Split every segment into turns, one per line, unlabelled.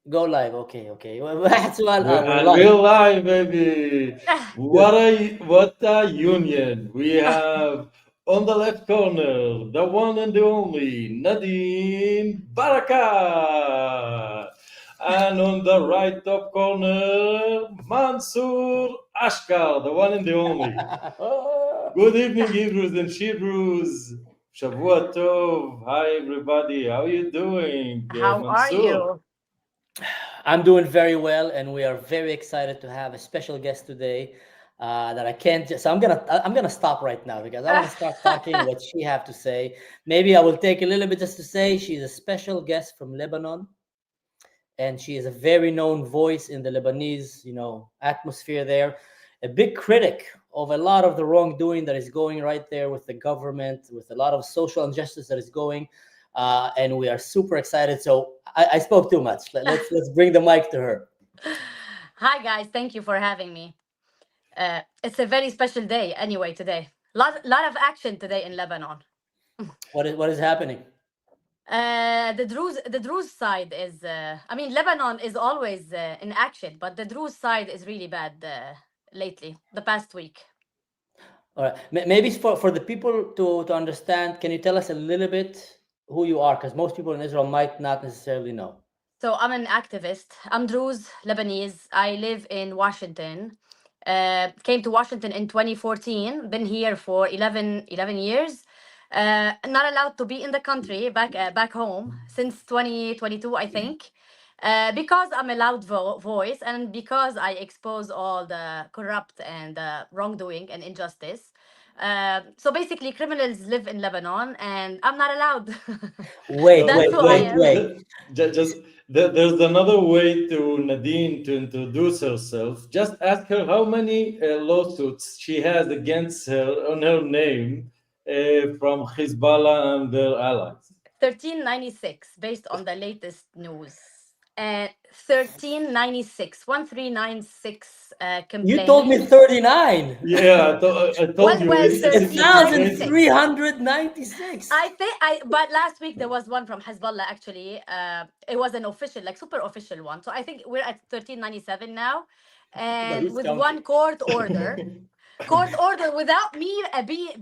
Go live. Okay. Well, we're
And
live.
we're live, baby. What a union. We have on the left corner the one and the only Nadine Barakat. And on the right top corner, Mansour Ashkar, the one and the only. Good evening, Hebros and Shibros. Shavua Tov. Hi, everybody. How are you doing,
How are
Mansour?
you?
I'm doing very well, and we are very excited to have a special guest today. That I can't just. So I'm gonna stop right now because I want to start talking what she have to say. Maybe I will take a little bit just to say she's a special guest from Lebanon, and she is a very known voice in the Lebanese, atmosphere there. A big critic of a lot of the wrongdoing that is going right there with the government, with a lot of social injustice that is going, and we are super excited. So I spoke too much. Let's bring the mic to her.
Hi, guys. Thank you for having me. It's a very special day, anyway, today. Lot of action today in Lebanon.
What is happening?
The Druze side is, I mean, Lebanon is always in action, but the Druze side is really bad lately, the past week.
All right, maybe for the people to understand, can you tell us a little bit who you are? Because most people in Israel might not necessarily know.
So I'm an activist. I'm Druze, Lebanese. I live in Washington. Came to Washington in 2014. Been here for 11 years. Not allowed to be in the country back home since 2022, I think. Because I'm a loud voice and because I expose all the corrupt and wrongdoing and injustice. So basically, criminals live in Lebanon and I'm not allowed.
Wait,
That's
wait,
who I
wait,
am.
wait.
Just there's another way to Nadine to introduce herself. Just ask her how many lawsuits she has against her on her name from Hezbollah and their allies.
1396 based on the latest news. 1396
You told me
complaints.
39.
Yeah, I told you
Well,
it's a crazy.
1396.
1,396.
I think but last week there was one from Hezbollah actually. It was an official, like super official one. So I think we're at 1397 now,
No,
and
who's
with
counting?
one court order without me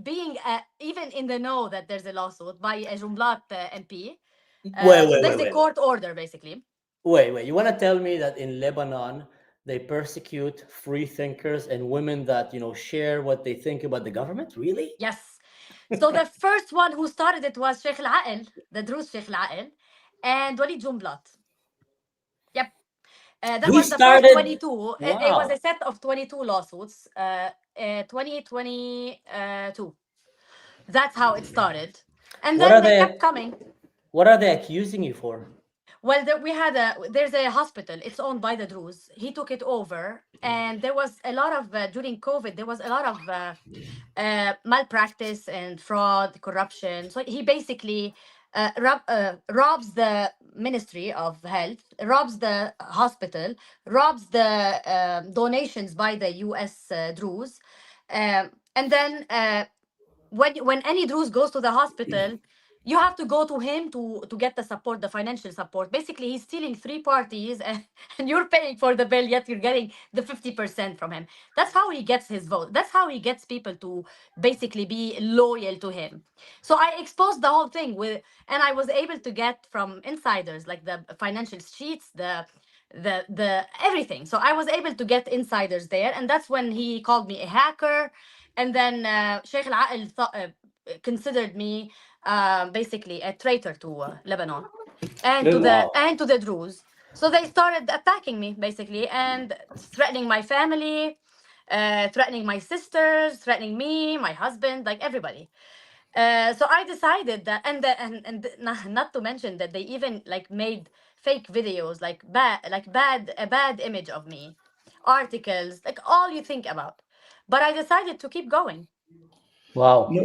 being even in the know that there's a lawsuit by a Jumblatt MP.
Wait,
So
wait,
there's
wait,
a
wait, wait.
court order basically.
Wait. You want to tell me that in Lebanon they persecute free thinkers and women that share what they think about the government? Really?
Yes. So the first one who started it was Sheikh Al the Druze Sheikh Al and Walid Jumblatt. Yep. That
He
was the first
started.
22. It was
Wow.
a set of 22 lawsuits, 2022. That's how it started. And
What
then
are
they
they?
kept coming.
What are they accusing you for?
Well, there's a hospital. It's owned by the Druze. He took it over, and there was a lot of during COVID. There was a lot of malpractice and fraud, corruption. So he basically robs the Ministry of Health, robs the hospital, robs the donations by the U.S. Druze, and then when any Druze goes to the hospital, you have to go to him to get the support, the financial support. Basically, he's stealing three parties, and you're paying for the bill, yet you're getting the 50% from him. That's how he gets his vote. That's how he gets people to basically be loyal to him. So I exposed the whole thing and I was able to get from insiders like the financial sheets, the everything. So I was able to get insiders there, and that's when he called me a hacker. And then Sheikh Al considered me basically a traitor to Lebanon and to
Let-
the
Wow.
and to the Druze. So they started attacking me basically and threatening my family, threatening my sisters, threatening me, my husband, like everybody. So I decided that, and not to mention that they even like made fake videos, like a bad image of me, articles, like all you think about. But I decided to keep going.
Wow.
No,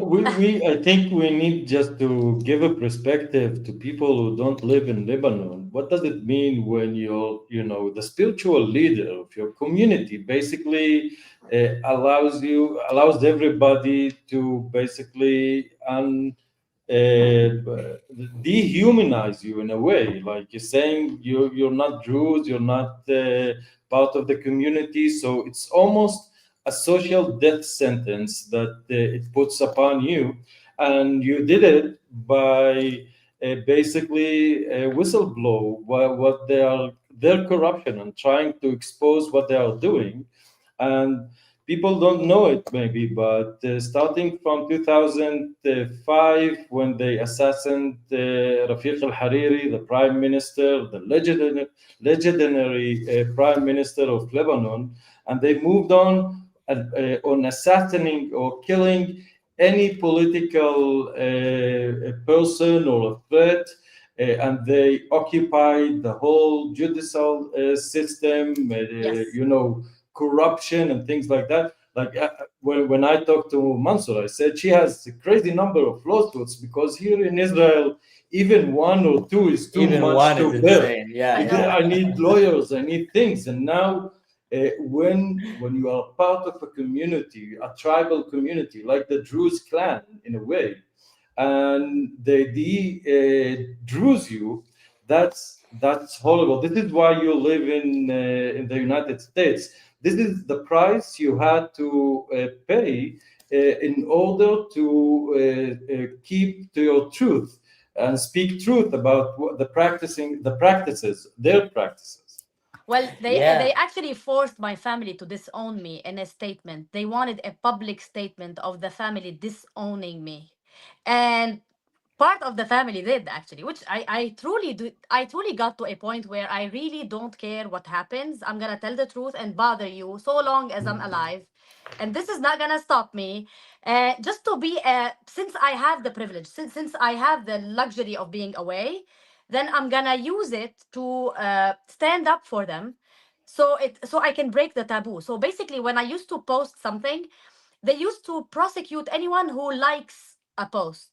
I think we need just to give a perspective to people who don't live in Lebanon. What does it mean when the spiritual leader of your community basically allows everybody to basically dehumanize you in a way, like you're saying you're not Druze, you're not part of the community, so it's almost a social death sentence that it puts upon you, and you did it by basically whistleblow what they are, their corruption, and trying to expose what they are doing. And people don't know it maybe, but starting from 2005, when they assassinated Rafiq al-Hariri, the prime minister, the legendary prime minister of Lebanon, and they moved on assassinating or killing any political person or a threat, and they occupied the whole judicial system,
Yes.
corruption and things like that. Like when I talked to Mansour, I said she has a crazy number of lawsuits because here in Israel, even one or two is too
Even
much
one
to
is
bear.
insane. Yeah,
I know.
yeah.
I need lawyers, I need things. And now, when you are part of a community, a tribal community, like the Druze clan in a way, and they Druze you, that's horrible. This is why you live in the United States. This is the price you had to pay in order to keep to your truth and speak truth about what their practices.
Well, they
Yeah.
actually forced my family to disown me in a statement. They wanted a public statement of the family disowning me, and part of the family did actually, which I truly do. I truly got to a point where I really don't care what happens. I'm gonna tell the truth and bother you so long as I'm alive, and this is not gonna stop me. Just to be since I have the privilege, since I have the luxury of being away, then I'm gonna use it to stand up for them, so I can break the taboo. So basically, when I used to post something, they used to prosecute anyone who likes a post,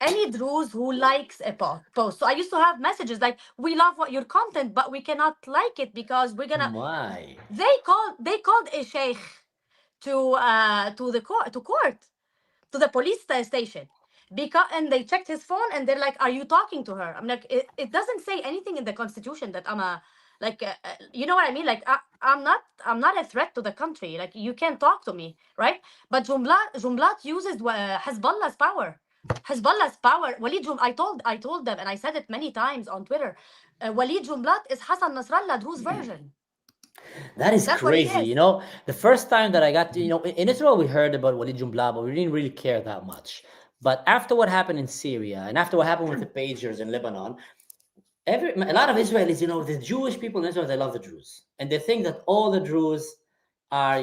any Druze who likes a post. So I used to have messages like, "We love what your content, but we cannot like it because we're gonna."
My.
They called a sheikh to the court, to the police station, because, and they checked his phone and they're like, "Are you talking to her?" I'm like, it doesn't say anything in the constitution that I'm a, like, you know what I mean, like, I'm not a threat to the country, like, you can't talk to me, right? But Jumblatt uses Hezbollah's power. Hezbollah's power. I told them, and I said it many times on Twitter. Walid Jumblatt is Hassan Nasrallah Druze version.
That is
That's what he
crazy.
is.
The first time that I got to, in Israel, we heard about Walid Jumblatt, but we didn't really care that much. But after what happened in Syria and after what happened with the pagers in Lebanon, a lot of Israelis, the Jewish people in Israel, they love the Druze. And they think that all the Druze are,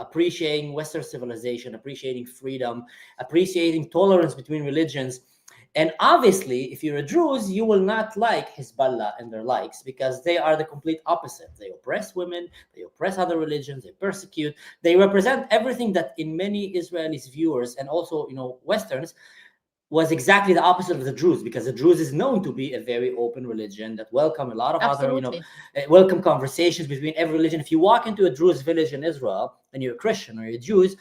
appreciating Western civilization, appreciating freedom, appreciating tolerance between religions. And obviously, if you're a Druze, you will not like Hezbollah and their likes, because they are the complete opposite. They oppress women, they oppress other religions, they persecute. They represent everything that in many Israelis' viewers and also, Westerns, was exactly the opposite of the Druze, because the Druze is known to be a very open religion that welcome a lot of other,
Absolutely.
welcome conversations between every religion. If you walk into a Druze village in Israel and you're a Christian or you're Jews,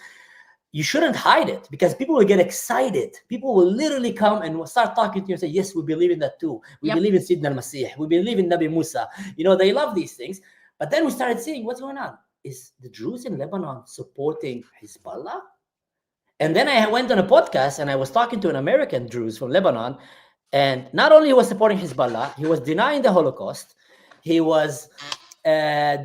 you shouldn't hide it, because people will get excited. People will literally come and will start talking to you and say, yes, we believe in that too. We
Yep.
believe in Sidna al-Masih. We believe in Nabi Musa. They love these things. But then we started seeing what's going on. Is the Druze in Lebanon supporting Hezbollah? And then I went on a podcast and I was talking to an American Druze from Lebanon. And not only he was supporting Hezbollah, he was denying the Holocaust. He was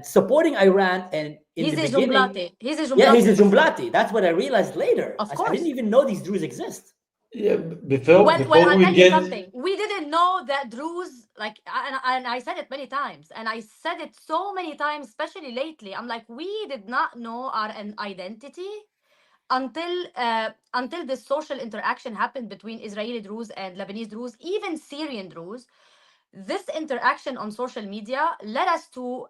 supporting Iran. And in
He's
the
a
beginning,
Jumblati. He's a
yeah, he's a
Jumblati.
Jumblati. That's what I realized later.
Of
I
course.
didn't even know these Druze exist.
Yeah, before
Well,
before
I'll
we
tell you
get
something. We didn't know that Druze, like, and I said it many times, and I said it so many times, especially lately. I'm like, we did not know our identity until this social interaction happened between Israeli Druze and Lebanese Druze, even Syrian Druze. This interaction on social media led us to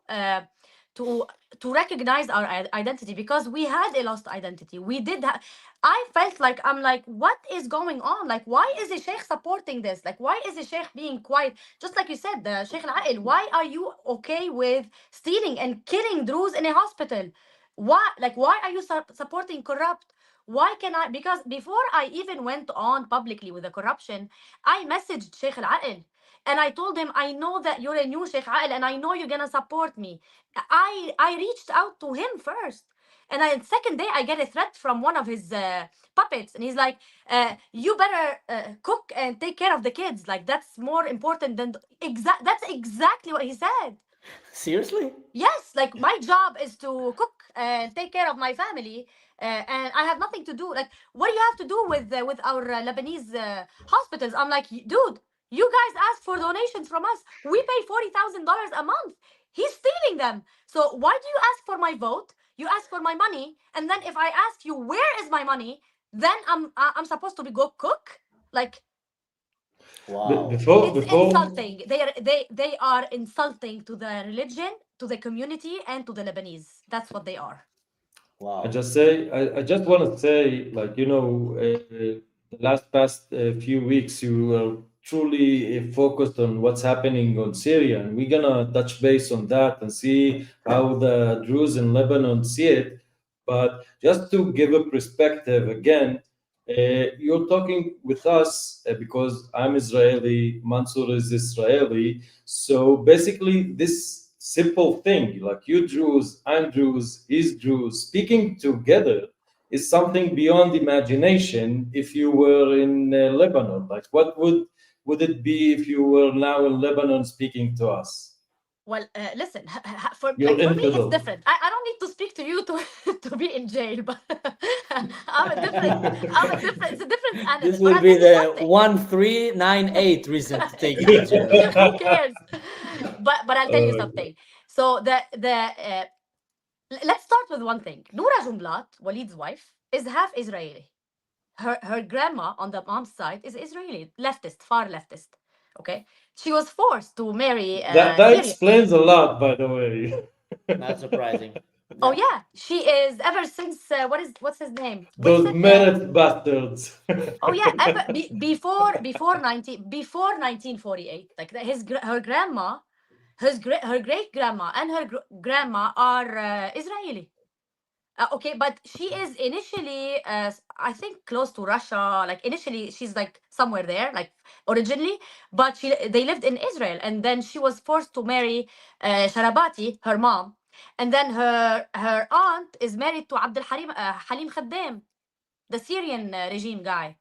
recognize our identity, because we had a lost identity. We did I felt like, I'm like, what is going on? Like, why is the sheikh supporting this? Like, why is the sheikh being quiet? Just like you said, the Sheikh Al-Aqil, why are you okay with stealing and killing Druze in a hospital? Why are you supporting corrupt? Why can I? Because before I even went on publicly with the corruption, I messaged Sheikh Al-Aql and I told him, I know that you're a new Sheikh Aql and I know you're gonna support me. I reached out to him first. And the second day, I get a threat from one of his puppets, and he's like, "You better cook and take care of the kids. Like that's more important than That's exactly what he said.
Seriously?
Yes, like my job is to cook and take care of my family, and I have nothing to do. Like, what do you have to do with our Lebanese hospitals? I'm like, dude, you guys ask for donations from us. We pay $40,000 a month. He's stealing them. So why do you ask for my vote? You ask for my money, and then if I ask you where is my money, then I'm supposed to be go cook. Like,
Wow.
Before,
it's insulting. They are insulting to the religion, to the community, and to the Lebanese. That's what they are.
Wow.
I just want to say, like, the past few weeks, you were truly focused on what's happening on Syria, and we're gonna touch base on that and see how the Druze in Lebanon see it. But just to give a perspective again, you're talking with us because I'm Israeli, Mansour is Israeli. So basically, this simple thing, like you Druze, I'm Druze, he's Druze, speaking together is something beyond imagination. If you were in Lebanon, like what would it be if you were now in Lebanon speaking to us?
Well, listen, for
You're
for me, it's
infidel.
different. I don't need to speak to you to be in jail, but I'm a different. It's a different animal.
This
But
will
I'll
be
tell you
the
something.
1398 reason to take you to jail.
Who cares? But I'll tell you
Oh,
something. So let's start with one thing. Noura Jumblatt, Walid's wife, is half Israeli. Her grandma on the mom's side is Israeli, leftist, far leftist. Okay, she was forced to marry
that
Syrian.
explains a lot, by the way.
Not surprising.
Oh yeah, she is ever since what's his name?
Those
Winston.
merit bastards.
Oh yeah, before 1948, like her grandma, her great grandma and her grandma are Israeli. Okay, but she is initially, I think, close to Russia. Like initially, she's like somewhere there, like originally, but they lived in Israel, and then she was forced to marry Sharabati, her mom, and then her aunt is married to Halim Khaddam, the Syrian regime guy.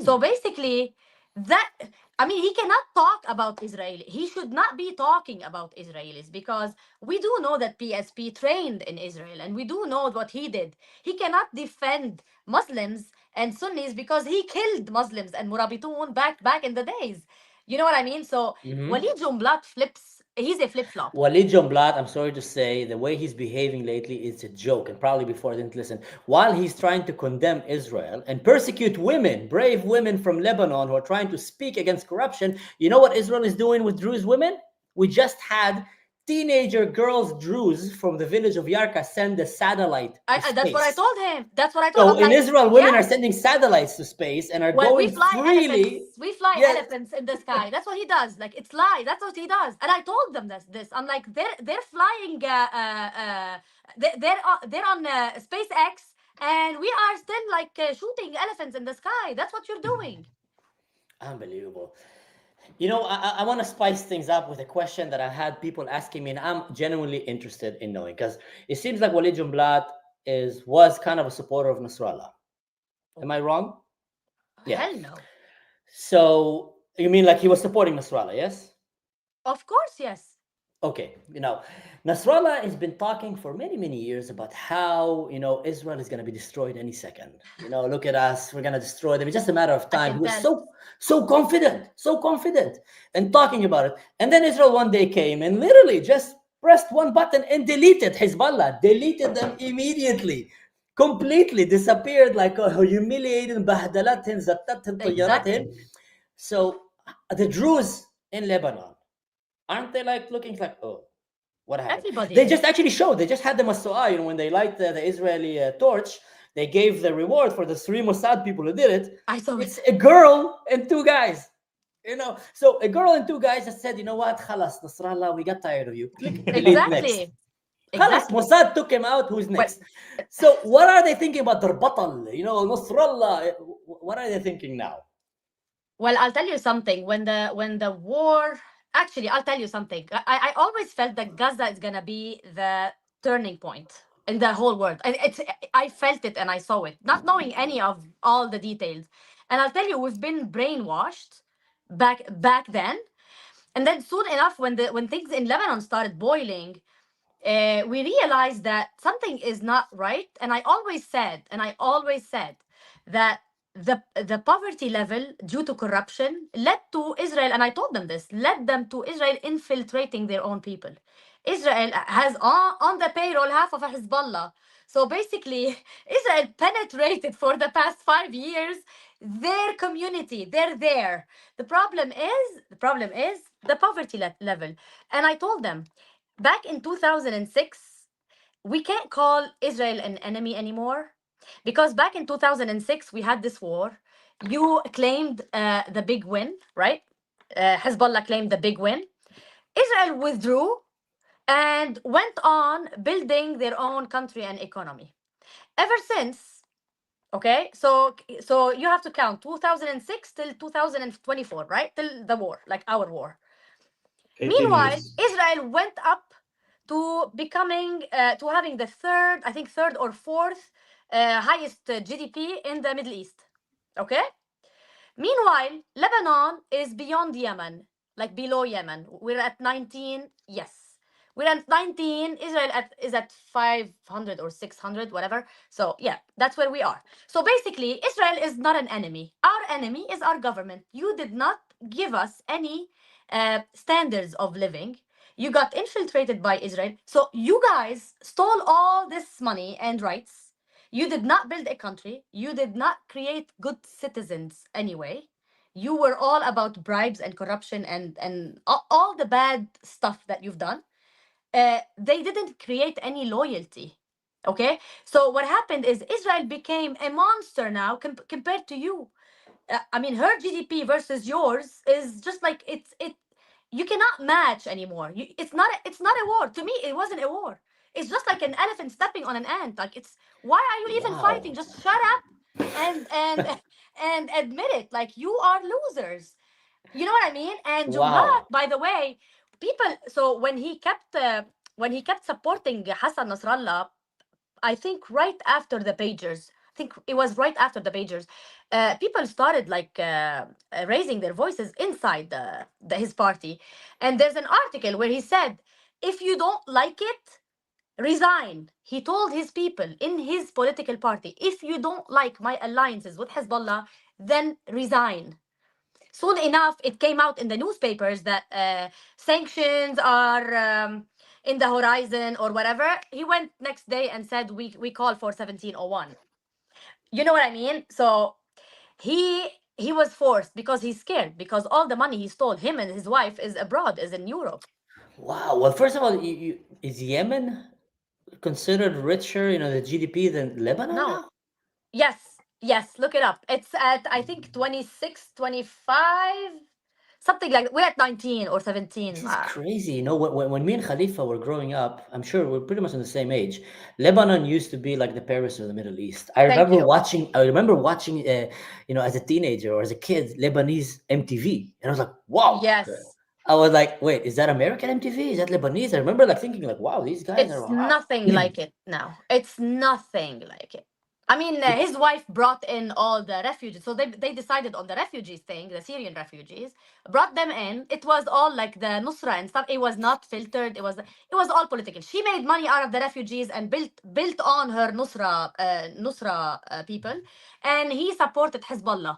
So basically, that I mean, he cannot talk about Israel. He should not be talking about Israelis because we do know that PSP trained in Israel and we do know what he did. He cannot defend Muslims and Sunnis because he killed Muslims and Murabitun back in the days. You know what I mean? So Walid Jumblatt flips. He's a flip flop.
Walid Jumblatt, I'm sorry to say, the way he's behaving lately is a joke. And probably before I didn't listen. While he's trying to condemn Israel and persecute women, brave women from Lebanon who are trying to speak against corruption, you know what Israel is doing with Druze women? We just had teenager girls Druze from the village of Yarka send a satellite to
That's what I
space.
told him. That's what I told him.
So in
Like,
Israel, women
yeah.
are sending satellites to space and are
Well, we
going
fly
freely.
elephants. We fly
Yes.
elephants in the sky. That's what he does. Like it's lie. That's what he does. And I told them this. I'm like, they're flying. They're on SpaceX, and we are still like shooting elephants in the sky. That's what you're doing.
Unbelievable. You know, I want to spice things up with a question that I had people asking me, and I'm genuinely interested in knowing because it seems like Walid Jumblatt was kind of a supporter of Nasrallah. Am I wrong? Yeah.
Hell no.
So you mean like he was supporting Nasrallah? Yes.
Of course, yes.
Okay, Nasrallah has been talking for many years about how, Israel is going to be destroyed any second. Look at us, we're going to destroy them. It's just a matter of time. He was so confident and talking about it. And then Israel one day came and literally just pressed one button and deleted Hezbollah, deleted them immediately. Completely disappeared, like humiliating, bahdalathin, zattathin, tayarathin. So the Druze in Lebanon, aren't they like looking like, oh, what happened?
Everybody.
They just actually showed. They just had the Masu'ah, when they light the Israeli torch, they gave the reward for the 3 Mossad people who did it.
I saw
it's a girl and 2 guys. So a girl and 2 guys just said, you know what, khalas, Nasrallah, we got tired of you. Click, delete next.
Exactly.
Mossad took him out. Who's next? So what are they thinking about their batal? Nasrallah. What are they thinking now?
Well, I'll tell you something. When the war, actually, I'll tell you something. I always felt that Gaza is gonna be the turning point in the whole world. And I felt it and I saw it, not knowing any of all the details. And I'll tell you, we've been brainwashed back then. And then soon enough, when things in Lebanon started boiling, we realized that something is not right. And I always said that the poverty level due to corruption led to Israel, and I told them this, led them to Israel infiltrating their own people. Israel has on the payroll half of a Hezbollah. So basically, Israel penetrated for the past 5 years their community. They're there. The problem is the poverty level. And I told them, back in 2006, we can't call Israel an enemy anymore, because back in 2006 we had this war. You claimed the big win, right? Hezbollah claimed the big win. Israel withdrew and went on building their own country and economy. Ever since, okay, so you have to count 2006 till 2024, right? Till the war, like our war.
18
Meanwhile,
years.
Israel went up to becoming to having the third or fourth highest GDP in the Middle East. Okay. Meanwhile, Lebanon is beyond Yemen, like below Yemen. We're at 19. Yes, we're at 19. Israel is at 500 or 600, whatever. So yeah, that's where we are. So basically, Israel is not an enemy. Our enemy is our government. You did not give us any standards of living. You got infiltrated by Israel. So you guys stole all this money and rights. You did not build a country. You did not create good citizens anyway. You were all about bribes and corruption and all the bad stuff that you've done. They didn't create any loyalty. Okay? So what happened is Israel became a monster now compared to you. I mean, her GDP versus yours is just like you cannot match anymore. It's not a war. To me, it wasn't a war. It's just like an elephant stepping on an ant. Like, it's, why are you even
Wow.
fighting? Just shut up and admit it. Like, you are losers. You know what I mean? And Jumblatt,
Wow.
by the way, people. So when he kept supporting Hassan Nasrallah, I think right after the pagers. I think it was right after the pagers. People started like raising their voices inside his party, and there's an article where he said, "If you don't like it, resign." He told his people in his political party, "If you don't like my alliances with Hezbollah, then resign." Soon enough, it came out in the newspapers that sanctions are in the horizon or whatever. He went next day and said, we call for 1701. You know what I mean? So he was forced because he's scared, because all the money he stole, him and his wife, is abroad, is in Europe.
Wow. Well, first of all, is Yemen considered richer, the GDP than Lebanon
No.
now?
Yes, look it up. It's at, I think, 26, 25, something like that. We're at 19 or 17.
This is crazy. When me and Khalifa were growing up, I'm sure we're pretty much on the same age. Lebanon used to be like the Paris of the Middle East. I
Thank
remember
you.
watching, as a teenager or as a kid, Lebanese MTV, and I was like, wow.
Yes.
I was like, wait, is that American MTV? Is that Lebanese? I remember like thinking like, wow, these guys
It's
are
nothing like it now. It's nothing like it. I mean, his wife brought in all the refugees. So they decided on the refugees thing, the Syrian refugees, brought them in. It was all like the Nusra and stuff. It was not filtered. It was all political. She made money out of the refugees and built on her Nusra people. And he supported Hezbollah.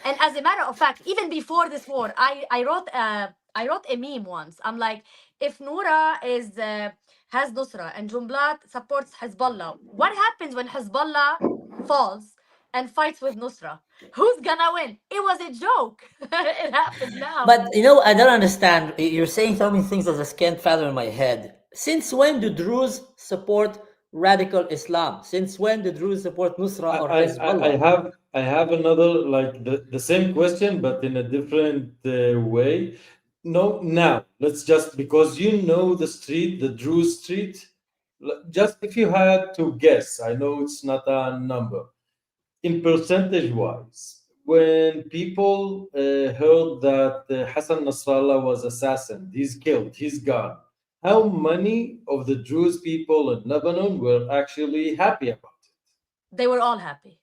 And as a matter of fact, even before this war, I wrote a meme once. I'm like, if Noura has Nusra and Jumblatt supports Hezbollah, what happens when Hezbollah falls and fights with Nusra? Who's gonna win? It was a joke. It happened now.
But I don't understand. You're saying so many things that I can't fathom in my head. Since when do Druze support radical Islam? Since when do Druze support Nusra or Hezbollah?
I have another, like the same question but in a different way. No, now let's just, because the street, the Druze street, just if you had to guess, I know it's not a number, in percentage wise, when people heard that Hassan Nasrallah was assassinated, he's killed, he's gone, how many of the Druze people in Lebanon were actually happy about it?
They were all happy.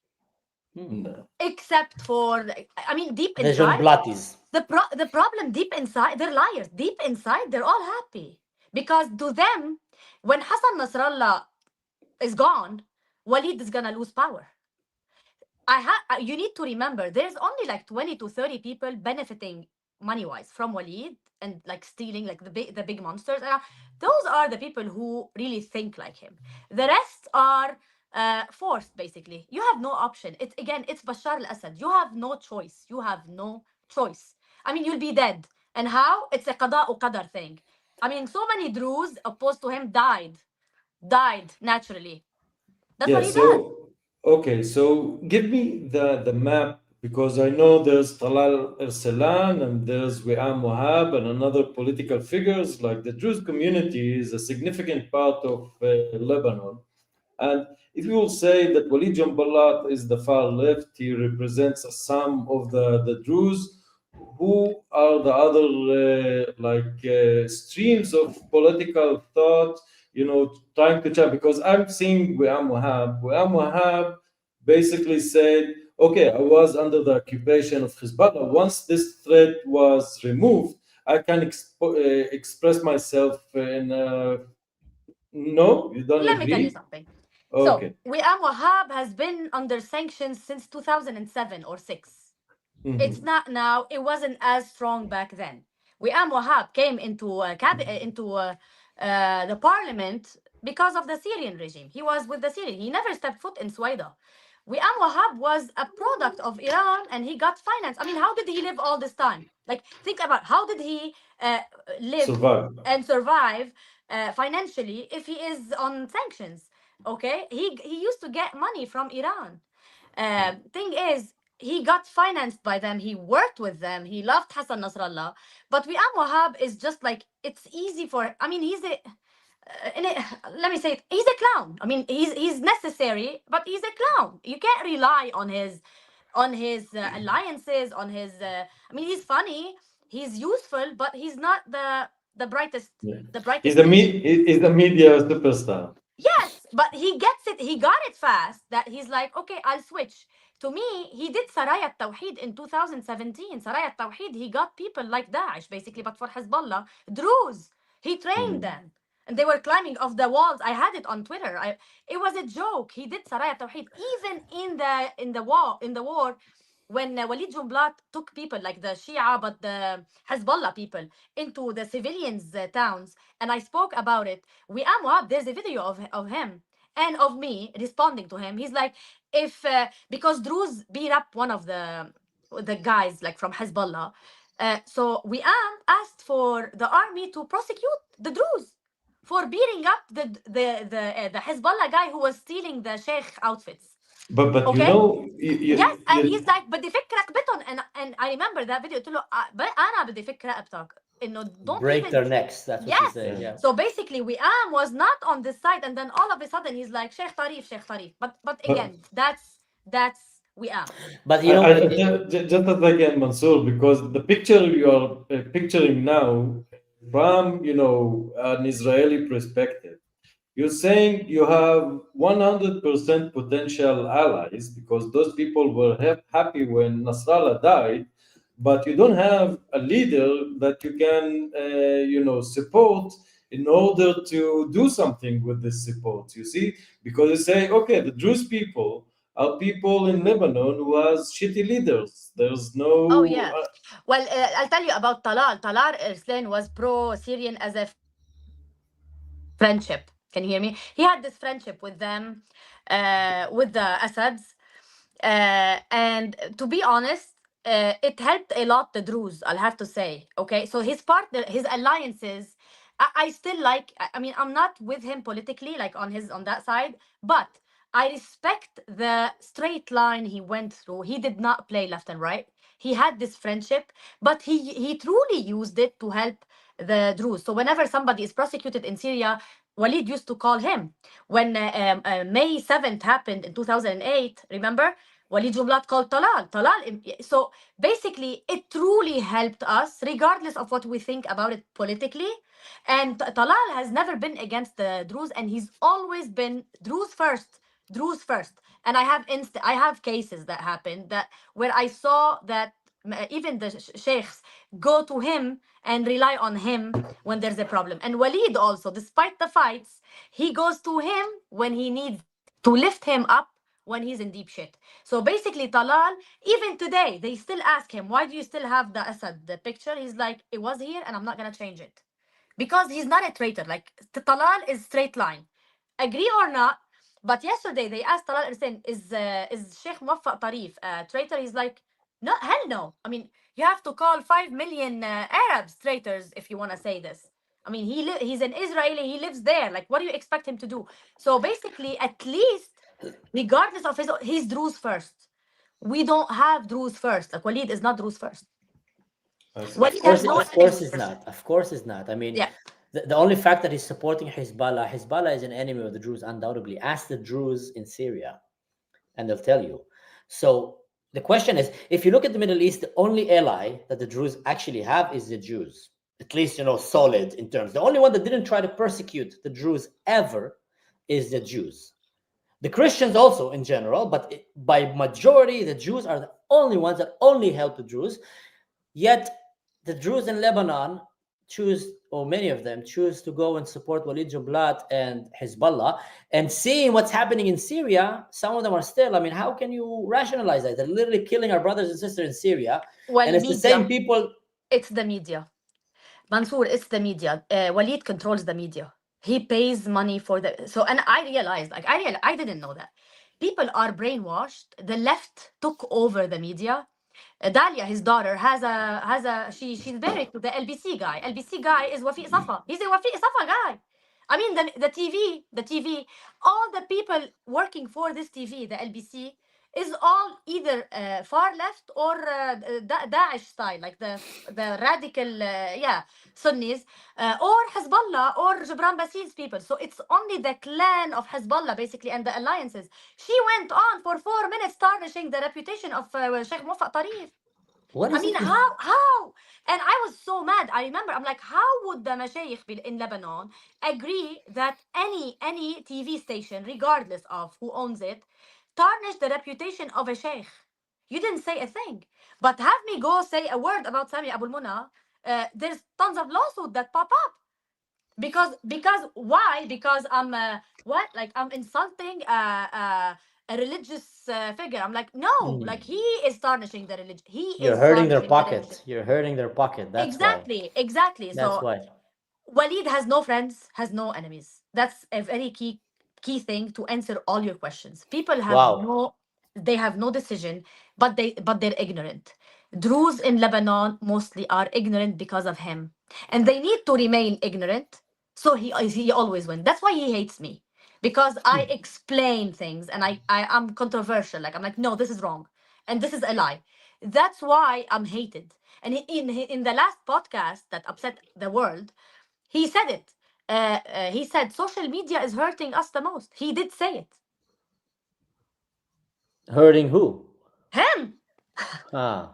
No.
Except for, I mean, deep
The
inside,
Jumblattis.
the problem deep inside, they're liars. Deep inside, they're all happy. Because to them, when Hassan Nasrallah is gone, Walid is gonna lose power. You need to remember, there's only like 20 to 30 people benefiting money-wise from Walid and like stealing like the big monsters. Those are the people who really think like him. The rest are forced, basically. You have no option. It's Bashar al-Assad. You have no choice. You have no choice. I mean, you'll be dead. And how? It's a qada or qadar thing. I mean, so many Druze opposed to him died naturally. That's
Yeah,
what he does.
okay, so give me the map, because I know there's Talal Erselan and there's Wi'am Wahab and another political figures. Like the Druze community is a significant part of Lebanon. And if you will say that Walid Jumblatt is the far left, he represents a sum of the Druze, who are the other streams of political thought, trying to change. Because I'm seeing Wi'am Wahab. Wi'am Wahab basically said, okay, I was under the occupation of Hezbollah. Once this threat was removed, I can express myself in no, you don't
Let me tell you
agree?
something.
Okay.
So, Wi'am Wahab has been under sanctions since 2007 or 6. It's not now. It wasn't as strong back then. Wi'am Wahab came into the parliament because of the Syrian regime. He was with the Syrian. He never stepped foot in Suwaida. Wi'am Wahab was a product of Iran, and he got finance. I mean, how did he live all this time? Like, think about how did he live
Survive.
and survive financially if he is on sanctions? Okay, he used to get money from Iran. Thing is, he got financed by them. He worked with them. He loved Hassan Nasrallah. But Wi'am Wahab is just like, it's easy for. I mean, let me say it. He's a clown. I mean, he's necessary, but he's a clown. You can't rely on his alliances. I mean, he's funny. He's useful, but he's not the brightest.
Yeah.
The brightest.
He's the media superstar.
Yes, but he gets it. He got it fast. That he's like, okay, I'll switch. To me, he did Saraya Tawheed in 2017. Saraya Tawheed, he got people like Daesh, basically, but for Hezbollah, Druze. He trained them. And they were climbing off the walls. I had it on Twitter. It was a joke. He did Saraya Tawheed. Even in the war, when Walid Jumblatt took people like the Shia, but the Hezbollah people, into the civilians' towns, and I spoke about it. Wi'am Wahab, there's a video of him and of me responding to him. He's like, if because Druze beat up one of the guys like from Hezbollah, so Wi'am asked for the army to prosecute the Druze for beating up the Hezbollah guy who was stealing the sheikh outfits.
But
Okay. Yes, and he's like بدي فك رقبتهم, and I remember that video. قلت له انا بدي فك رقبتك انه don't
Break
even.
their necks. That's what
Yes.
she's saying. Yeah.
So basically, Wi'am was not on this side, and then all of a sudden he's like Sheikh Tarif. But again, that's Wi'am.
But you know,
just again, Mansour, because the picture you are picturing now from an Israeli perspective, you're saying you have 100% potential allies because those people were happy when Nasrallah died, but you don't have a leader that you can support in order to do something with this support. You see, because you say, okay, the Druze people are people in Lebanon who has shitty leaders. There's no.
Oh yeah. Well, I'll tell you about Talal. Talal Erslan was pro-Syrian as a friendship. Can you hear me? He had this friendship with them, with the Assads. And to be honest, it helped a lot the Druze, I'll have to say. Okay, so his partner, his alliances, I still like. I mean, I'm not with him politically, like on that side, but I respect the straight line he went through. He did not play left and right. He had this friendship, but he truly used it to help the Druze. So whenever somebody is prosecuted in Syria, Walid used to call him. When May 7th happened in 2008, remember? Walid Jumblatt called Talal. So basically, it truly helped us, regardless of what we think about it politically. And Talal has never been against the Druze, and he's always been Druze first. Druze first. And I have cases that happened that where I saw that even the sheikhs go to him and rely on him when there's a problem. And Walid also, despite the fights, he goes to him when he needs to lift him up when he's in deep shit. So basically, Talal, even today, they still ask him, why do you still have the Assad, the picture? He's like, it was here and I'm not going to change it. Because he's not a traitor. Like, Talal is straight line. Agree or not? But yesterday, they asked Talal Ersin, is Sheikh Mowafaq Tarif a traitor? He's like, no, hell no. I mean, you have to call 5 million Arabs traitors if you want to say this. I mean, he's an Israeli. He lives there. Like, what do you expect him to do? So basically, at least, regardless of he's Druze first. We don't have Druze first. Like, Walid is not Druze first.
Of course he's not. Of course he's not. I mean,
yeah.
The only fact that he's supporting Hezbollah is an enemy of the Druze, undoubtedly. Ask the Druze in Syria, and they'll tell you. So the question is, if you look at the Middle East, the only ally that the Druze actually have is the Jews. At least, solid in terms. The only one that didn't try to persecute the Druze ever is the Jews. The Christians also in general, but by majority, the Jews are the only ones that only help the Druze. Yet the Druze in Lebanon choose, or many of them choose, to go and support Walid Jumblatt and Hezbollah. And seeing what's happening in Syria, some of them are still, I mean, how can you rationalize that? They're literally killing our brothers and sisters in Syria.
Well,
and it's
media.
The same people.
It's the media. Mansour, it's the media. Walid controls the media. He pays money for and I realized, I didn't know that. People are brainwashed. The left took over the media. Dalia, his daughter, she's married to the LBC guy. LBC guy is Wafiq Safa. He's a Wafiq Safa guy. I mean, the TV, all the people working for this TV, the LBC, is all either far left or Daesh style, like the radical, Sunnis, or Hezbollah or Gibran Basil's people. So it's only the clan of Hezbollah, basically, and the alliances. She went on for 4 minutes tarnishing the reputation of Sheikh Mowafaq Tarif. How? And I was so mad. I remember, I'm like, how would the mashayikh in Lebanon agree that any TV station, regardless of who owns it, tarnish the reputation of a sheikh? You didn't say a thing. But have me go say a word about Sami Abu Muna, there's tons of lawsuits that pop up. Because why? Because I'm I'm insulting a religious figure. I'm like, no, like he is tarnishing the religion.
You're hurting their pocket. You're hurting their pocket. That's
exactly.
That's
so
why.
Walid has no friends, has no enemies. That's a very key thing to answer all your questions. People have they have no decision, but they're ignorant. Druze in Lebanon mostly are ignorant because of him, and they need to remain ignorant. So he always wins. That's why he hates me, because I explain things and I'm controversial. Like, I'm like, no, this is wrong and this is a lie. That's why I'm hated. And in the last podcast that upset the world, he said it. He said social media is hurting us the most. He did say it.
Hurting who?
Him.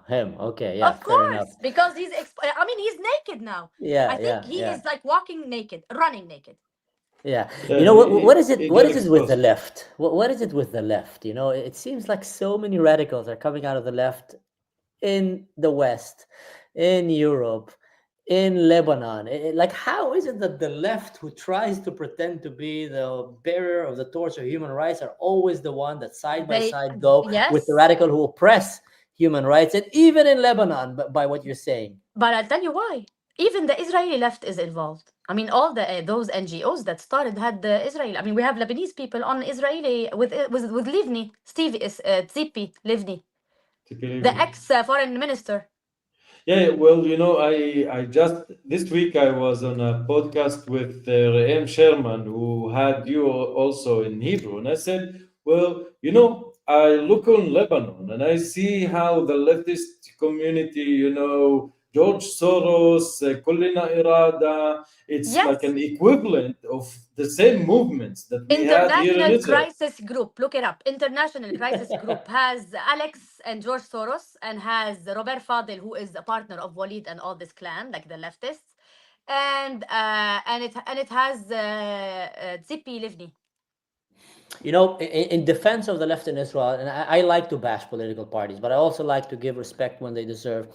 Him. Okay, yeah.
Of course, because he's naked now. I think he is like walking naked, running naked.
Yeah. What is it? What is it with the left? What is it with the left? It seems like so many radicals are coming out of the left in the West, in Europe, in Lebanon. Like, how is it that the left, who tries to pretend to be the bearer of the torch of human rights, are always the one that side by side go with the radical who oppress human rights, and even in Lebanon, by what you're saying?
But I'll tell you why. Even the Israeli left is involved. I mean, all those NGOs that started had the Israeli. I mean, we have Lebanese people on Israeli with Livni, Steve Tzipi Livni, the ex-foreign minister.
Yeah, well, I just this week I was on a podcast with Reem Sherman, who had you also in Hebrew, and I said, well, I look on Lebanon and I see how the leftist community, George Soros, Kullina Irada. It's like
Yes.
an equivalent of the same movements that we had here in
International
Israel.
Crisis Group. Look it up. International Crisis Group has Alex and George Soros and has Robert Fadel, who is a partner of Walid and all this clan, like the leftists, and it has Tzipi Livni.
You know, in defense of the left in Israel, and I like to bash political parties, but I also like to give respect when they deserve.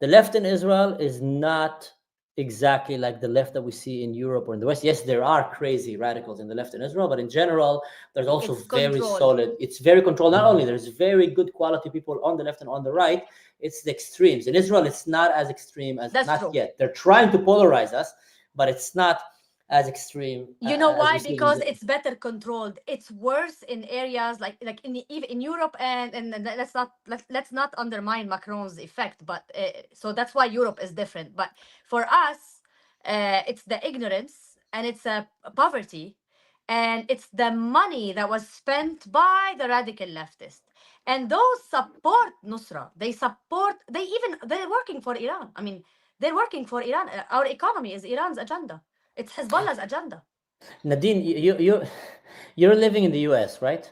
The left in Israel is not exactly like the left that we see in Europe or in the West. Yes, there are crazy radicals in the left in Israel, but in general, there's also
It's
very
controlled.
solid. It's very controlled. Not only there's very good quality people on the left and on the right, it's the extremes. In Israel, it's not as extreme as
That's
not
true.
yet. They're trying to polarize us, but it's not as extreme.
You know
as
why?
we see in
Because
the-
it's better controlled. It's worse in areas like even in Europe, and let's not undermine Macron's effect. But so that's why Europe is different. But for us, it's the ignorance and it's poverty, and it's the money that was spent by the radical leftists. And those support Nusra. They're working for Iran. I mean, they're working for Iran. Our economy is Iran's agenda. It's Hezbollah's agenda.
Nadine, you're living in the US, right?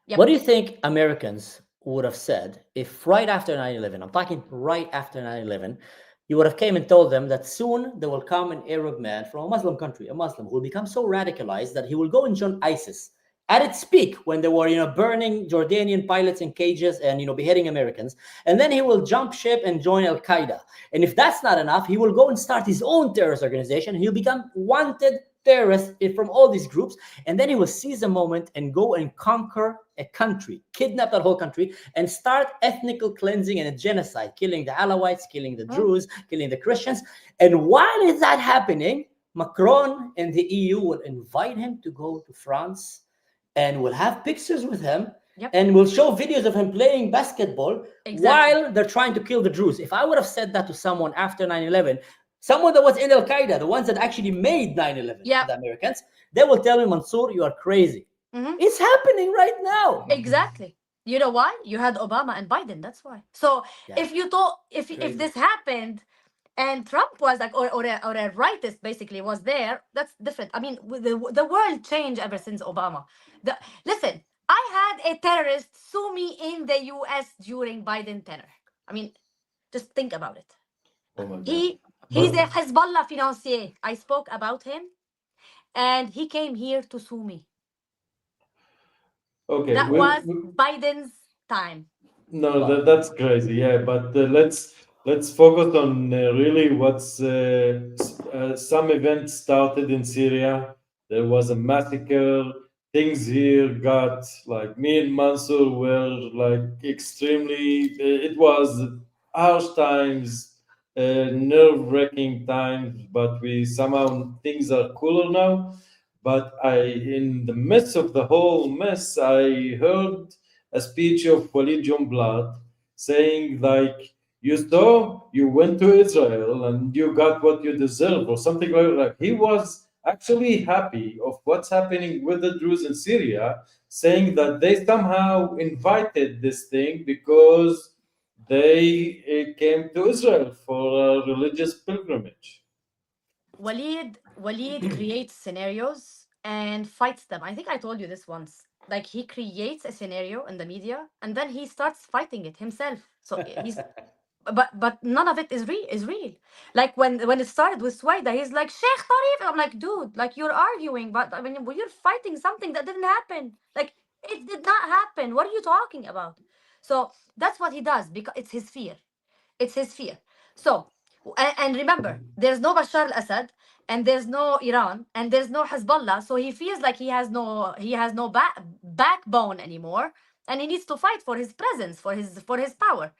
Yep.
What do you think Americans would have said if right after 9/11, I'm talking right after 9/11, you would have came and told them that soon there will come an Arab man from a Muslim country, a Muslim, who will become so radicalized that he will go and join ISIS at its peak when they were, burning Jordanian pilots in cages and, beheading Americans. And then he will jump ship and join Al-Qaeda. And if that's not enough, he will go and start his own terrorist organization. He'll become wanted terrorists from all these groups. And then he will seize a moment and go and conquer a country, kidnap that whole country, and start ethnical cleansing and a genocide, killing the Alawites, killing the Druze, killing the Christians. And while is that happening, Macron and the EU will invite him to go to France and will have pictures with him.
Yep.
And will show videos of him playing basketball
Exactly.
while they're trying to kill the Druze. If I would have said that to someone after 9/11, someone that was in Al-Qaeda, the ones that actually made 9/11,
Yep.
the Americans, they will tell me, Mansour, you are crazy. It's happening right now.
Exactly. You know why? You had Obama and Biden. That's why. So
Yeah.
if you thought if
Crazy.
this happened and Trump was like or a rightist basically was there, that's different. I mean, the world changed ever since Obama. Listen, I had a terrorist sue me in the US during Biden tenure. I mean, just think about it.
Oh my God.
He's a Hezbollah financier. I spoke about him, and he came here to sue me.
Okay,
That was Biden's time.
No, that's crazy. Yeah, but let's focus on really what's some events started in Syria. There was a massacre. Things here got like me and Mansour were like extremely. It was harsh times, nerve-wracking times, but we somehow things are cooler now. But in the midst of the whole mess, I heard a speech of Walid Jumblatt saying like, you went to Israel and you got what you deserve or something like that. He was actually happy of what's happening with the Druze in Syria, saying that they somehow invited this thing because they came to Israel for a religious pilgrimage.
Walid creates scenarios and fights them. I think I told you this once. Like he creates a scenario in the media and then he starts fighting it himself. So he's but none of it is real. Like when it started with Swaida, he's like Sheikh Tarif. I'm like, dude, like you're arguing, but I mean, you're fighting something that didn't happen. Like it did not happen. What are you talking about? So that's what he does because it's his fear. It's his fear. So and remember, there's no Bashar al-Assad and there's no Iran and there's no Hezbollah. So he feels like he has no backbone anymore, and he needs to fight for his presence, for his power.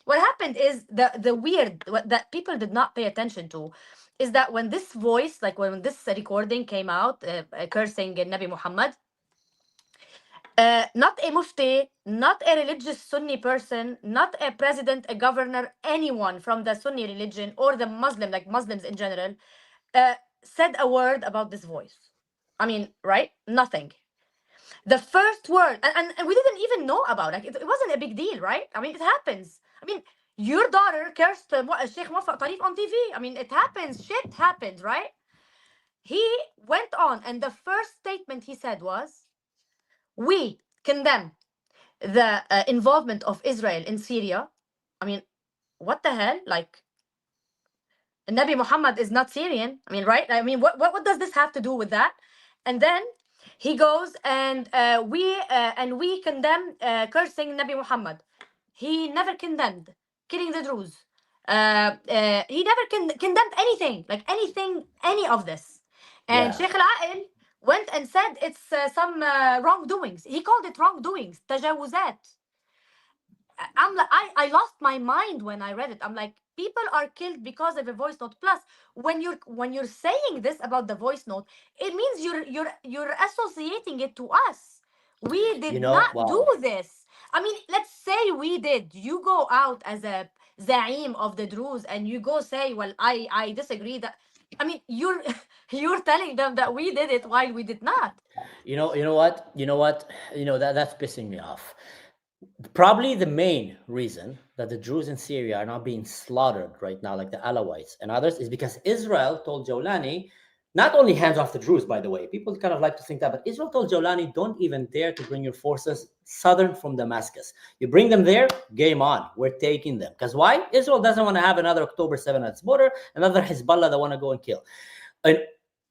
What happened is the weird that people did not pay attention to is that when this voice, like when this recording came out, cursing Nabi Muhammad, not a mufti, not a religious Sunni person, not a president, a governor, anyone from the Sunni religion or the Muslim, like Muslims in general, said a word about this voice. I mean, right? Nothing. The first word, and we didn't even know about it. It wasn't a big deal, right? I mean, it happens. I mean, Your daughter cursed Sheikh Mowafaq Tarif on TV. I mean, it happens. Shit happens, right? He went on, and the first statement he said was, "We condemn the involvement of Israel in Syria." I mean, what the hell? Like, Nabi Muhammad is not Syrian. I mean, right? I mean, what does this have to do with that? And then he goes and we condemn cursing Nabi Muhammad. He never condemned killing the Druze. He never condemned anything, like any of this. And
Yeah.
Sheikh Al-Aqil went and said it's some wrongdoings. He called it wrongdoings, tajawuzat. I lost my mind when I read it. I'm like, people are killed because of a voice note. Plus, when you're saying this about the voice note, it means you're associating it to us. We did not do this. I mean, let's say we did. You go out as a Zaim of the Druze and you go say, well, I disagree that. I mean, you're telling them that we did it while we did not.
You know what? That's pissing me off. Probably the main reason that the Druze in Syria are not being slaughtered right now, like the Alawites and others, is because Israel told Jawlani, not only hands off the Druze, by the way, people kind of like to think that, but Israel told Jawlani, don't even dare to bring your forces southern from Damascus. You bring them there, game on, we're taking them. Because why? Israel doesn't want to have another October 7 at its border, another Hezbollah that want to go and kill. And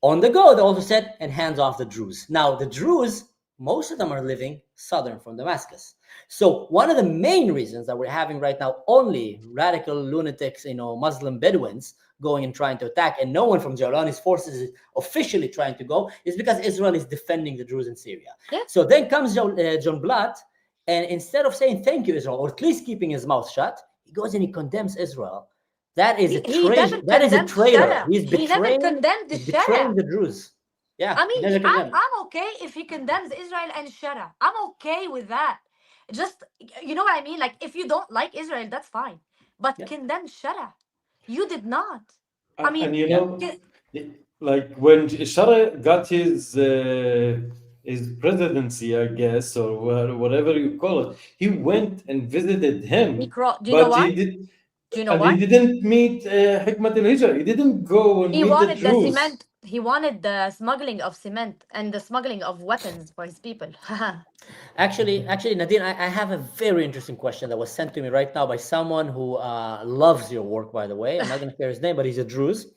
on the go, they also said, and hands off the Druze. Now, the Druze, most of them are living southern from Damascus. So one of the main reasons that we're having right now only radical lunatics, Muslim Bedouins going and trying to attack, and no one from Jawlani's forces is officially trying to go, is because Israel is defending the Druze in Syria.
Yeah.
So then comes Jumblatt, and instead of saying thank you, Israel, or at least keeping his mouth shut, he goes and he condemns Israel. That is a traitor. That is a traitor. He's betraying the Druze. Yeah.
I mean, I'm okay if he condemns Israel and Shara. I'm okay with that. Just, you know what I mean? Like, if you don't like Israel, that's fine. But condemn Shara. You did not. I mean,
and like when Shara got his presidency, I guess, or whatever you call it, he went and visited him.
Do you know why?
Do you know why? He didn't meet Hikmat al-Hijra. He didn't go and meet the Druze.
He wanted the smoggling of cement and the smoggling of weapons for his people.
Actually, Nadine, I have a very interesting question that was sent to me right now by someone who loves your work, by the way. I'm not going to share his name, but he's a Druze.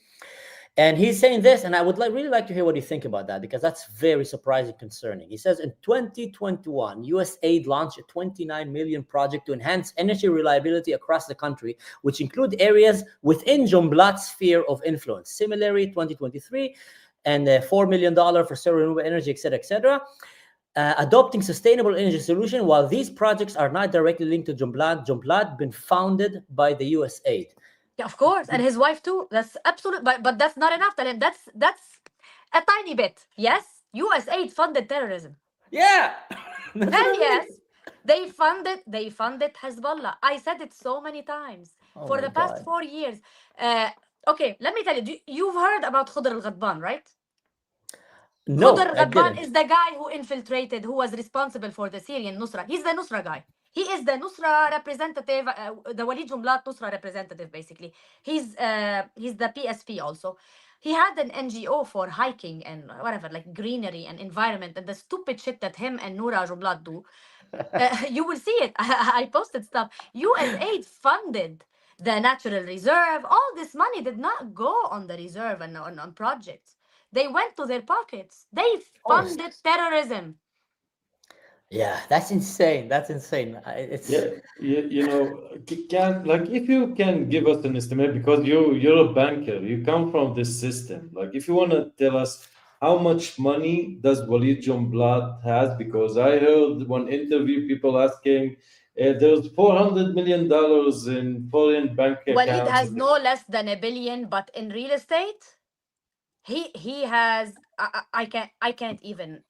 And he's saying this, and I would really like to hear what you think about that, because that's very surprising, concerning. He says, in 2021, U.S. aid launched a $29 million project to enhance energy reliability across the country, which include areas within Jumblatt's sphere of influence. Similarly, 2023, and $4 million for solar renewable energy, etc., adopting sustainable energy solution. While these projects are not directly linked to Jumblatt been founded by the U.S. aid.
Yeah, of course, and his wife too. That's absolute, but that's not enough. That's a tiny bit. Yes, U.S. aid funded terrorism.
Yeah,
hell yes, they funded Hezbollah. I said it so many times for the past 4 years. Okay, let me tell you. You've heard about Khudr al-Ghadban, right?
No,
Khudr al-Ghadban is the guy who infiltrated, who was responsible for the Syrian Nusra. He's the Nusra guy. He is the Nusra representative, the Walid Jumblatt Nusra representative, basically. He's the PSP also. He had an NGO for hiking and whatever, like greenery and environment, and the stupid shit that him and Noura Jumblatt do. You will see it. I posted stuff. US aid funded the natural reserve. All this money did not go on the reserve and on projects. They went to their pockets. They funded terrorism.
Yeah, that's insane. It's
if you can give us an estimate, because you're a banker, you come from this system. Like, if you want to tell us how much money does Walid Jumblatt has, because I heard one interview people asking, there's $400 million in foreign bank accounts.
Walid has no less than $1 billion, but in real estate, he has. I can't even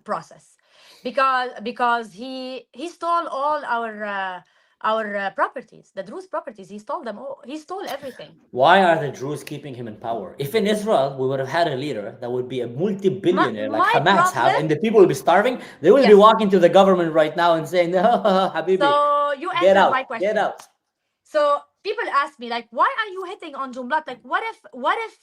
process. Because he stole all our properties, the Druze properties. He stole them all. He stole everything.
Why are the Druze keeping him in power? If in Israel we would have had a leader that would be a multi-billionaire like Hamas have, and the people will be starving, they will be walking to the government right now and saying, "No, Habibi,
so you
get
answered
out,
my question.
get out."
So people ask me like, why are you hitting on Jumblatt? Like, what if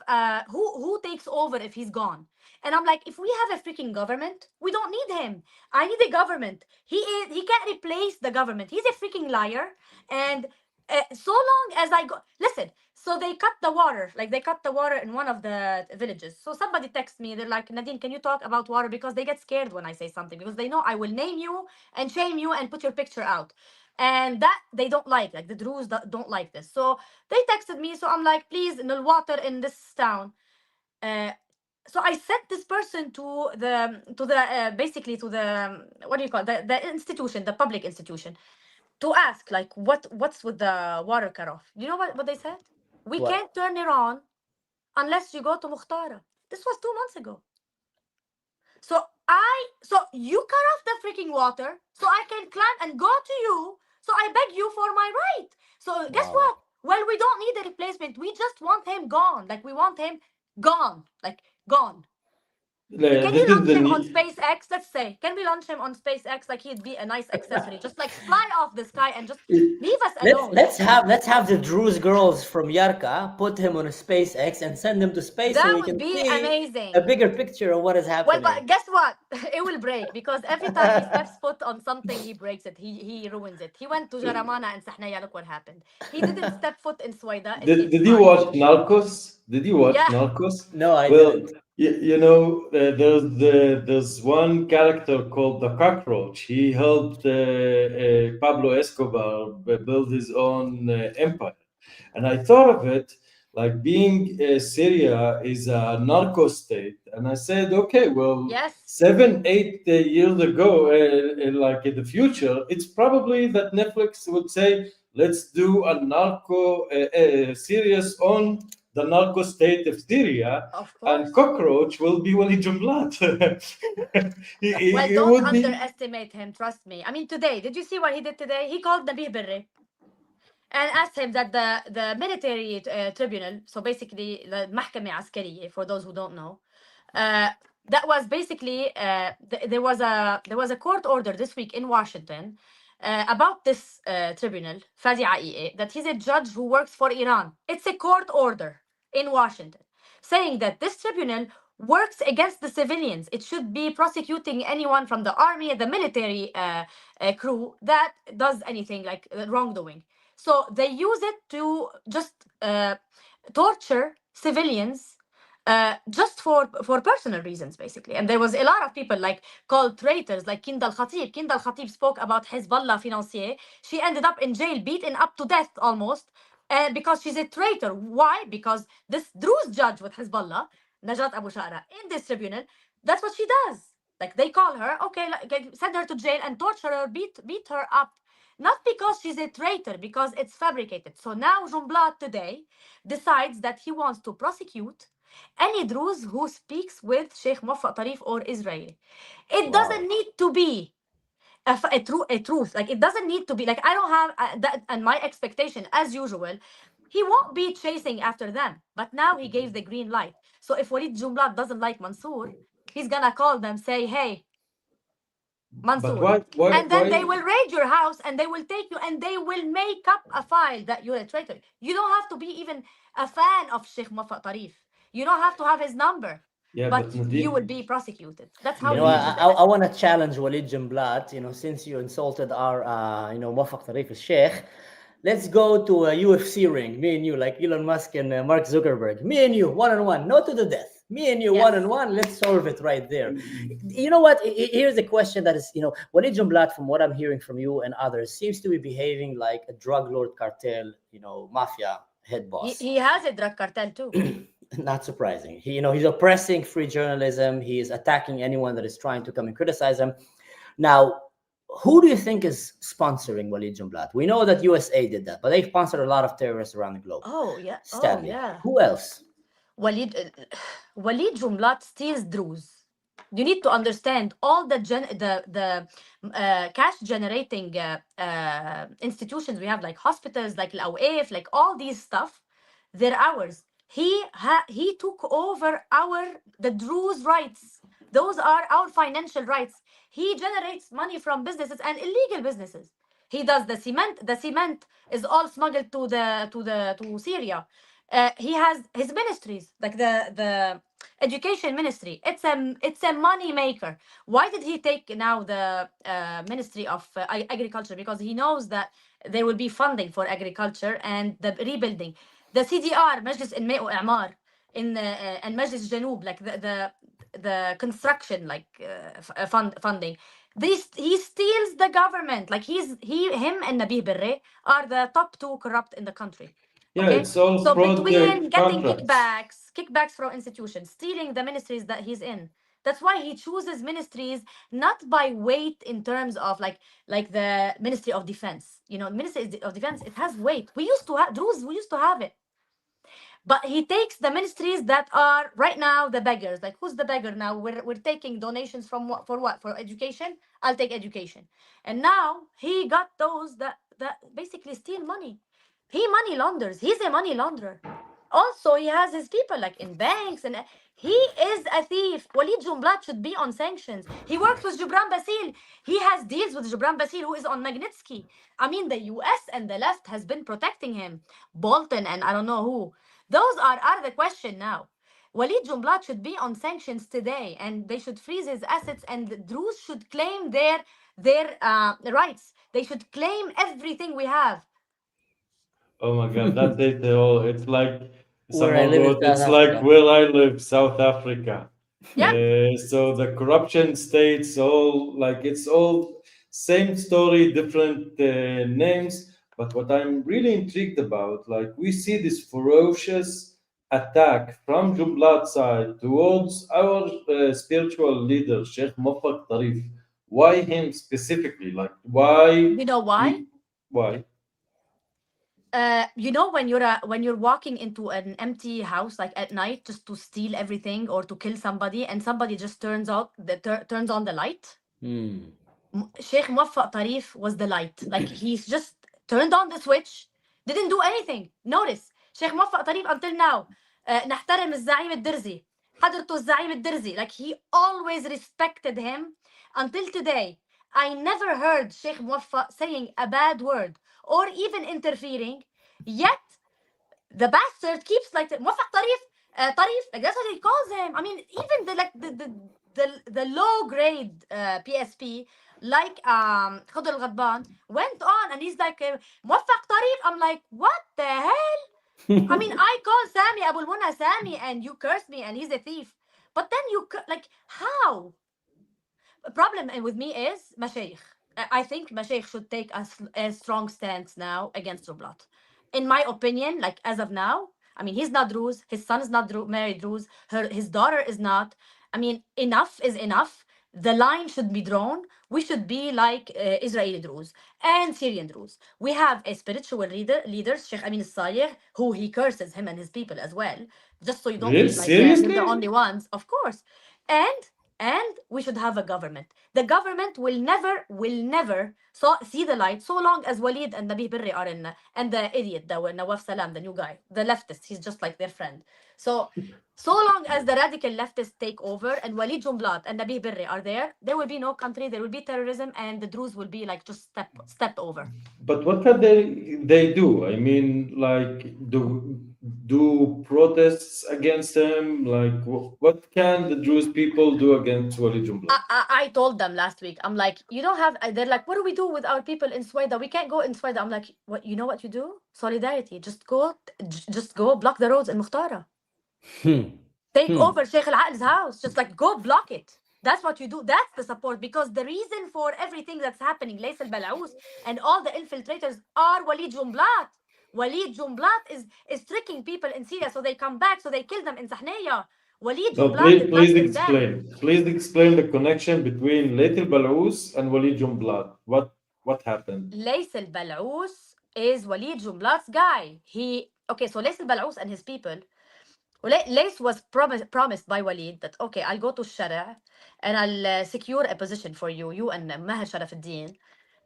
who takes over if he's gone? And I'm like, if we have a freaking government, we don't need him. I need a government. He can't replace the government. He's a freaking liar. And so long as I go, listen. So they cut the water, like they cut the water in one of the villages. So somebody texts me, they're like, Nadine, can you talk about water? Because they get scared when I say something, because they know I will name you and shame you and put your picture out. And that they don't like the Druze don't like this. So they texted me. So I'm like, please, no water in this town. So I sent this person to the basically to the what do you call it? The institution, the public institution, to ask like what's with the water cut off. You know what they said? We
What?
can't turn it on unless you go to Mukhtara. This was 2 months ago. So you cut off the freaking water so I can climb and go to you. So I beg you for my right. So guess
Wow.
what? Well, we don't need a replacement. We just want him gone. Like we want him gone. Like gone. Can we
This is
launch
the
him on
new.
SpaceX? Let's say, can we launch him on SpaceX? Like he'd be a nice accessory. Just like fly off the sky and just leave us alone.
Let's have the Druze girls from Yarka put him on a SpaceX and send him to space so
That
we
would
can
be
see
amazing.
a bigger picture of what is
Well,
happening.
but guess what? It will break because every time he steps foot on something, he breaks it. He ruins it. He went to Jaramana and Sahnaya. Look what happened. He didn't step foot in Suwaida.
Did you
fine.
watch Narcos? Did you watch
Yeah.
Narcos?
No, I
Well,
didn't.
you know, there's one character called the Cockroach. He helped Pablo Escobar build his own empire, and I thought of it like being Syria is a narco state, and I said, okay, well,
Yes.
7, 8 years ago, like in the future, it's probably that Netflix would say, let's do a narco series on the narco state of Syria,
Of
and
course.
Cockroach will be Walid Jumblatt.
Well,
He
don't
would be.
underestimate him. Trust me. I mean, today, did you see what he did today? He called Nabih Berri and asked him that the military tribunal, so basically the محكمة عسكرية, for those who don't know, that was basically there was a court order this week in Washington about this tribunal, Fadi Aiqi, that he's a judge who works for Iran. It's a court order in Washington saying that this tribunal works against the civilians. It should be prosecuting anyone from the army, the military crew that does anything like wrongdoing. So they use it to just torture civilians just for personal reasons, basically. And there was a lot of people like called traitors, like Kind al-Khatib. Kind al-Khatib spoke about Hezbollah financier. She ended up in jail, beaten up to death almost, because she's a traitor. Why? Because this Druze judge with Hezbollah, Najat Abu Shara, in this tribunal, that's what she does. Like they call her, okay, like, send her to jail and torture her, beat her up. Not because she's a traitor, because it's fabricated. So now Jumblatt today decides that he wants to prosecute any Druze who speaks with Sheikh Mowafaq Tarif or Israeli. It doesn't need to be a truth. Like it doesn't need to be like I don't have that, and my expectation, as usual, he won't be chasing after them. But now he gave the green light. So if Walid Jumblatt doesn't like Mansour, he's gonna call them, say, hey, Mansour.
But why?
And then they will raid your house and they will take you and they will make up a file that you're a traitor. You don't have to be even a fan of Sheikh Mowafaq Tarif. You don't have to have his number.
Yeah,
but
but
you will be prosecuted. That's how
You know,
he
Nadine,
uses
I
it.
want to challenge Walid Jumblatt. You know, since you insulted our, Mowafaq Tarif Sheikh, let's go to a UFC ring, me and you, like Elon Musk and Mark Zuckerberg. Me and you, one-on-one, no to the death. Me and you,
Yes.
one-on-one, let's solve it right there. You know what? Here's a question that is, Walid Jumblatt, from what I'm hearing from you and others, seems to be behaving like a drug lord cartel, mafia head boss.
He has a drug cartel too.
Not surprising. He's oppressing free journalism. He is attacking anyone that is trying to come and criticize him. Now, who do you think is sponsoring Walid Jumblatt? We know that USA did that, but they sponsored a lot of terrorists around the globe.
Oh yeah.
Stanley.
Oh yeah.
Who else?
Walid Jumblatt steals Druze. You need to understand all the cash generating institutions we have, like hospitals, like Al-Awaf, like all these stuff. They're ours. He took over the Druze rights. Those are our financial rights. He generates money from businesses and illegal businesses. He does the cement. The cement is all smuggled to Syria. He has his ministries, like the education ministry. It's a money maker. Why did he take now the Ministry of Agriculture? Because he knows that there will be funding for agriculture and the rebuilding. The CDR, Majlis Inmاء وإعمار, and Majlis Janub, like the construction, like funding. He steals the government. Like him and Nabih Berri are the top 2 corrupt in the country.
Yeah,
Okay?
it's all
So
fraud
between getting
contracts.
kickbacks from institutions, stealing the ministries that he's in. That's why he chooses ministries not by weight in terms of like the Ministry of Defense. You know, Ministry of Defense, it has weight. We used to have Druze, we used to have it. But he takes the ministries that are right now the beggars. Like, who's the beggar now? We're taking donations from what for what? For education? I'll take education. And now he got those that basically steal money. He money launders. He's a money launderer. Also, he has his people like in banks, and he is a thief. Walid Jumblatt should be on sanctions. He works with Gibran Bassil. He has deals with Gibran Bassil, who is on Magnitsky. I mean, the US and the left has been protecting him. Bolton and I don't know who. Those are out of the question now. Walid Jumblatt should be on sanctions today, and they should freeze his assets, and the Druze should claim their rights. They should claim everything we have.
Oh my God, that's it all. It's like
Where I live in
someone wrote, it's
South
like
Africa.
where I live, South Africa.
Yeah.
So the corruption states all like it's all same story, different names. But what I'm really intrigued about, like we see this ferocious attack from Jumblatt's side towards our spiritual leader, Sheikh Mowafaq Tarif. Why him specifically? Like why?
You know why?
Why?
You know, when you're walking into an empty house like at night just to steal everything or to kill somebody, and somebody just turns on the light. Sheikh Mowafaq Tarif was the light. Like he's just turned on the switch, didn't do anything. Notice Sheikh Mowafaq Tarif until now نحترم الزعيم الدرزي, حضرته الزعيم الدرزي. Like he always respected him until today. I never heard Sheikh Mowafaq saying a bad word or even interfering. Yet the bastard keeps like Mowafaq Tarif, Tarif, like that's what he calls him. I mean, even the low grade PSP like Khadr al-Ghadban went on and he's like Mowafaq Tarif. I'm like, what the hell? I mean, I call Sami Abu al-Muna Sami and you curse me and he's a thief. But then you like, how? The problem with me is Mashaykh. I think Mashaykh should take a strong stance now against Jumblatt. In my opinion, like as of now, I mean, he's not Druze. His son is not married Druze. His daughter is not. I mean, enough is enough. The line should be drawn. We should be like Israeli Druze and Syrian Druze. We have a spiritual leader, Sheikh Amin al-Salih, who he curses him and his people as well. Just so you don't
Really?
feel like we're
Seriously?
the only ones, of course. And we should have a government. The government will never see the light so long as Walid and Nabih Berri are in, and the idiot, the Nawaf Salam, the new guy, the leftist, he's just like their friend. So long as the radical leftists take over and Walid Jumblatt and Nabih Berri are there will be no country, there will be terrorism, and the Druze will be like just stepped over.
But what can they do? I mean, like, do protests against him? Like, what can the Druze people do against Walid Jumblatt?
I told them last week. I'm like, you don't have. They're like, what do we do with our people in Sweden? We can't go in Sweden. I'm like, what? You know what you do? Solidarity. Just go block the roads in Mukhtara. Take over Sheikh Al-Aql's house. Just like go block it. That's what you do. That's the support, because the reason for everything that's happening, Lays al-Bal'ous and all the infiltrators are Walid Jumblatt. Walid Jumblatt is tricking people in Syria so they come back, so they kill them in Sahneya. Walid Jumblatt
Please explain the connection between Lays al-Bal'ous and Walid Jumblatt. What happened?
Lays al-Bal'ous is Walid Jumblatt's guy. So Lays al-Bal'ous and his people. Lays was promised by Walid that, okay, I'll go to Shara and I'll secure a position for you and Maher Sharaf al-Din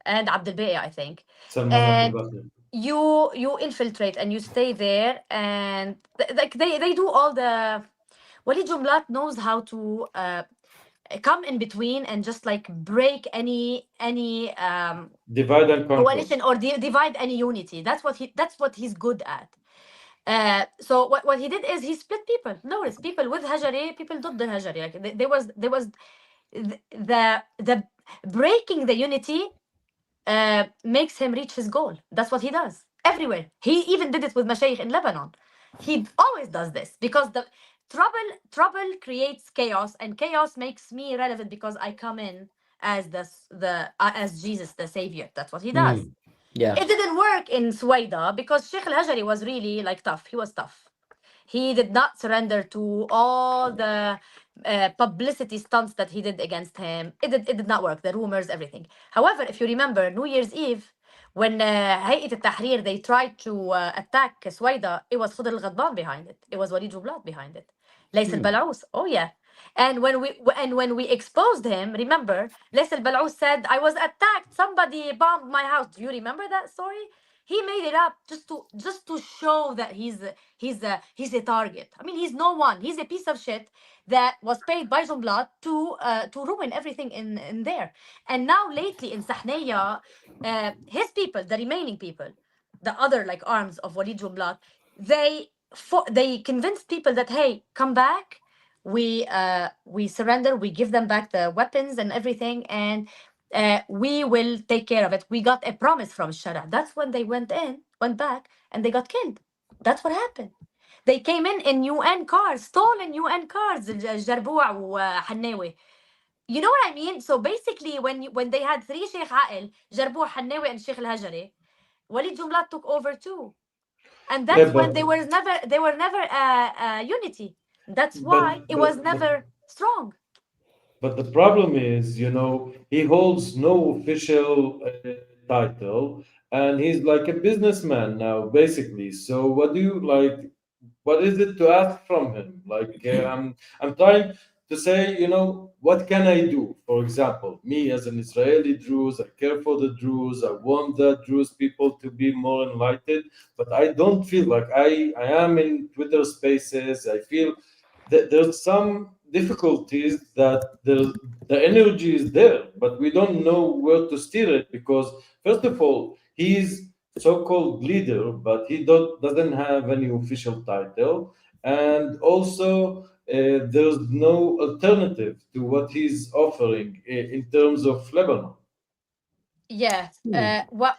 and Abdel Ba'i, I think. And you infiltrate and you stay there, and like they do all the. Walid Jumblatt knows how to come in between and just like break any
Divide and conquer.
coalition or divide any unity. That's what he's good at. So what he did is he split people. Notice people with Hajari, people ضد Hajari. Like there was the breaking the unity makes him reach his goal. That's what he does everywhere. He even did it with Mashaykh in Lebanon. He always does this because the trouble creates chaos, and chaos makes me relevant because I come in as as Jesus, the savior. That's what he does.
Yeah.
It didn't work in Suwaida because Sheikh al-Hajari was really like tough. He was tough. He did not surrender to all the publicity stunts that he did against him. It did not work. The rumors, everything. However, if you remember New Year's Eve, when Hayat al-Tahrir, they tried to attack Suwaida, it was Khudr al-Ghadban behind it. It was Walid Jumblatt behind it. Lays al-Bal'ous. Oh yeah. And when we exposed him, remember, Lays al-Bal'ous said, I was attacked. Somebody bombed my house. Do you remember that story? He made it up just to show that he's a target. I mean, he's no one. He's a piece of shit that was paid by Jumblatt to ruin everything in there. And now lately in Sahnaya, his people, the remaining people, the other like arms of Walid Jumblatt, they convinced people that, hey, come back. We surrender. We give them back the weapons and everything, and we will take care of it. We got a promise from Shara. That's when they went back, and they got killed. That's what happened. They came in UN cars, stolen UN cars, Jarboua وحناوي. You know what I mean? So basically, when they had three Sheikh Aqil, Jarboua, Hannawi, and Sheikh al-Hajari, Walid Jumblatt took over too. And that's when they were never unity. That's why it was never strong.
But the problem is, he holds no official title, and he's like a businessman now, basically. So what do you like? What is it to ask from him? Like, I'm trying to say, what can I do? For example, me as an Israeli Druze, I care for the Druze. I want the Druze people to be more enlightened, but I don't feel like I am in Twitter Spaces. I feel that there's some difficulties that the energy is there, but we don't know where to steer it because, first of all, he's so-called leader, but he doesn't have any official title, and also there's no alternative to what he's offering in terms of Lebanon.
Yeah. What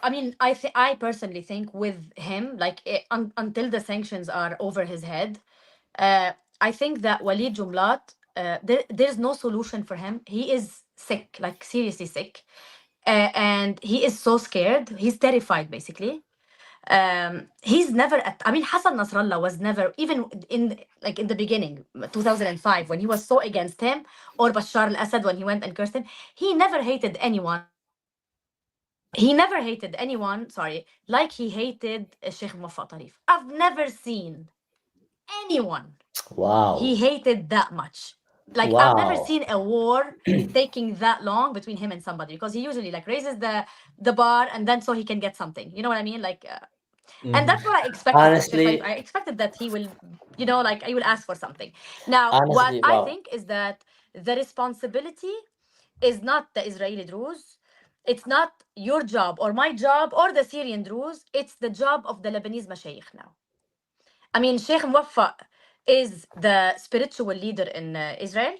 I mean, I personally think with him, like until the sanctions are over his head, I think that Walid Jumblatt, there's no solution for him. He is sick, like seriously sick, and he is so scared. He's terrified, basically. He's never. I mean, Hassan Nasrallah was never, even in the beginning, 2005, when he was so against him, or Bashar al-Assad when he went and cursed him. He never hated anyone. Sorry, like he hated Sheikh Mowafaq Tarif. I've never seen anyone he hated that much. Like, I've never seen a war taking that long between him and somebody, because he usually like raises the bar and then so he can get something. You know what I mean? Like, and that's what I expected.
Honestly,
I expected that he will, like, I will ask for something. Now,
honestly,
what I
wow.
think is that the responsibility is not the Israeli Druze. It's not your job or my job or the Syrian Druze. It's the job of the Lebanese Mashayikh now. I mean, Sheikh Mowafaq is the spiritual leader in Israel.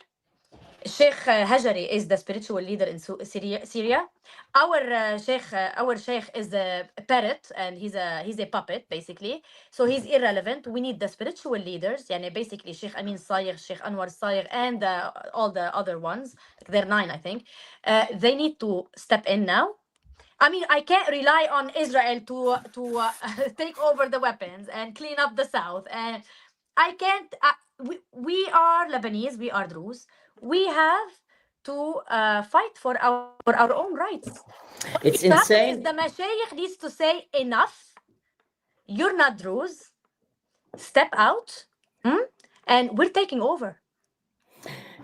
Sheikh Hajari is the spiritual leader in Syria. Our Sheikh is a parrot, and he's a puppet, basically. So he's irrelevant. We need the spiritual leaders, yani basically Sheikh Amin Sayegh, Sheikh Anwar Sayegh, and all the other ones. They're 9, I think. They need to step in now. I mean, I can't rely on Israel to take over the weapons and clean up the south. And I can't. We are Lebanese. We are Druze. We have to fight for our own rights. What
It's
needs to happen is
insane.
the Mashayikh needs to say enough. You're not Druze. Step out, and we're taking over.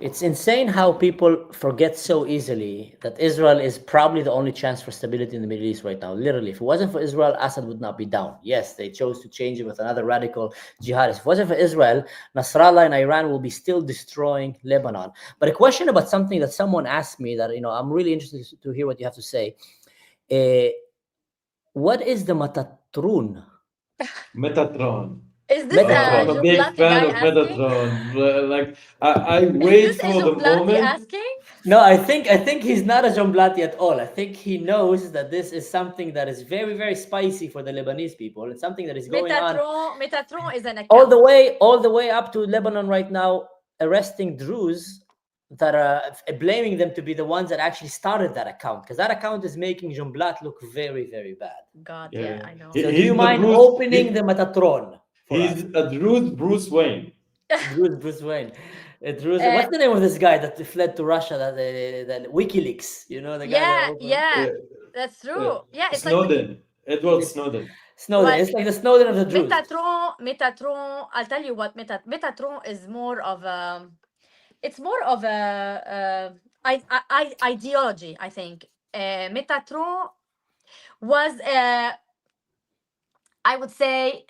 It's insane how people forget so easily that Israel is probably the only chance for stability in the Middle East right now. Literally, if it wasn't for Israel, Assad would not be down. Yes, they chose to change it with another radical jihadist. If it wasn't for Israel, Nasrallah and Iran will be still destroying Lebanon. But a question about something that someone asked me that, I'm really interested to hear what you have to say. What is the Matatrun?
Metatron.
Is this
I'm a big
Jumblatt
fan
guy
of
asking?
Metatron. Like I
Is
wait
this
for the
Jumblatt
moment.
asking?
No, I think he's not a Jumblatt at all. I think he knows that this is something that is very, very spicy for the Lebanese people. It's something that is going on
Metatron is an
all
account.
the way up to Lebanon right now, arresting Druze that are blaming them to be the ones that actually started that account, because that account is making Jumblatt look very, very bad.
God, yeah, I know.
So do you mind opening the Metatron for
He's
us?
a Druze Bruce Wayne.
Bruce Wayne. What's the name of this guy that fled to Russia? That WikiLeaks. You know the guy.
Yeah, that's true. Yeah, it's
Snowden. Edward Snowden.
Snowden.
Well,
It's like the Snowden of the Druze.
Metatron. I'll tell you what. Metatron is more of a. It's more of a ideology, I think. Metatron was, I would say,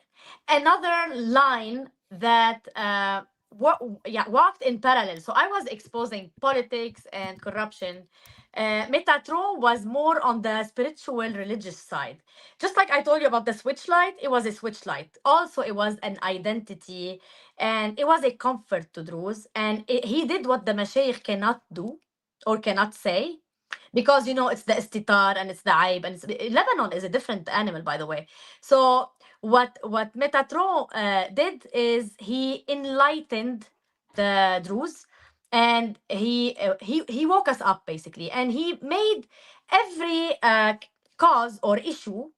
another line that walked in parallel. So I was exposing politics and corruption. Metatron was more on the spiritual, religious side. Just like I told you about the switch light, it was a switch light. Also, it was an identity, and it was a comfort to Druze. And he did what the Mashaykh cannot do or cannot say, because it's the istitar and it's the aib, and Lebanon is a different animal, by the way. So what Metatron did is he enlightened the Druze, and he woke us up basically, and he made every cause or issue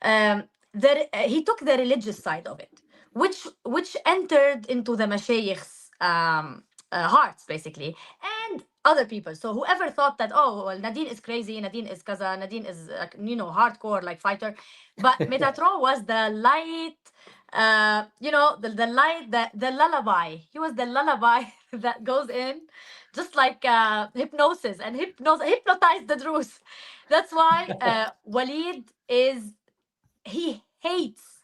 that he took the religious side of it, which entered into the mashaykhs hearts basically, and other people. So whoever thought that, oh well, Nadine is crazy, Nadine is kaza, Nadine is hardcore like fighter, but Metatron was the light, the light, the lullaby. He was the lullaby that goes in, just like hypnosis, and hypnotized the Druze. That's why Walid he hates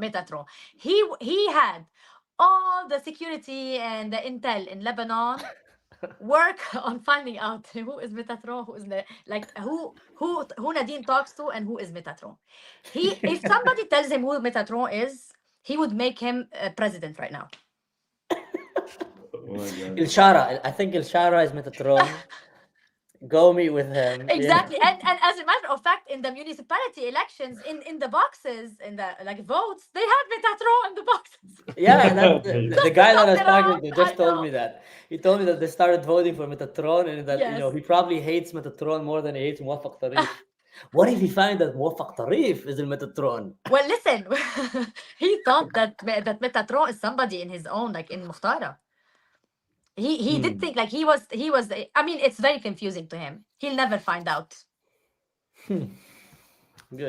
Metatron. He had all the security and the intel in Lebanon work on finding out who is Metatron, who is who Nadine talks to, and who is Metatron. If somebody tells him who Metatron is, he would make him president right now.
Oh my God.
Il Shara. I think Il Shara is Metatron. Go meet with him.
Exactly. And as a matter of fact, in the municipality elections, in the boxes, in the votes, they had Metatron in the boxes.
Yeah, the guy that I was talking to just
I
told
know.
me that. He told me that they started voting for Metatron, and that
Yes.
he probably hates Metatron more than he hates Mowafaq Tarif. What if he find that Mowafaq Tarif is in Metatron?
Well, listen, he thought that Metatron is somebody in his own, like in Mukhtara. He did think like he was. I mean, it's very confusing to him. He'll never find out.
Good.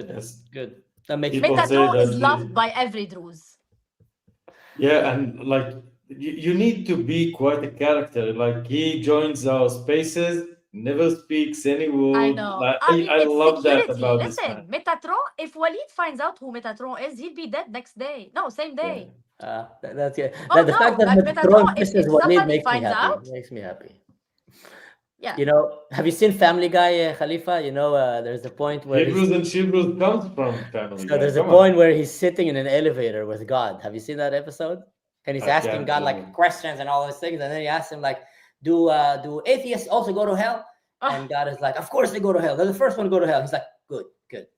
Yes.
Good. That makes
People say
Metatron
that
is loved by every Druze.
Yeah, and like you need to be quite a character. Like he joins our spaces, never speaks any word.
I know.
Like,
I mean,
I
it's
love that
security.
about this
Listen,
man.
Metatron, if Walid finds out who Metatron is, he'd be dead next day. No, same day.
That's yeah.
Oh,
The
no,
fact that
like
Metatron
Metatron, if
pisses Walid
somebody
makes me
finds
happy.
out,
Makes me happy.
yeah.
Have you seen Family Guy, Khalifa? There's a point where
Hebros and Shibros comes from Family
so
Guy.
there's a
Come
point
on.
where he's sitting in an elevator with God. Have you seen that episode? And he's
I
asking
can't
God like
remember.
questions and all those things, and then he asks him like, "Do atheists also go to hell?" And God is like, "Of course they go to hell. They're the first one to go to hell." He's like, "Good.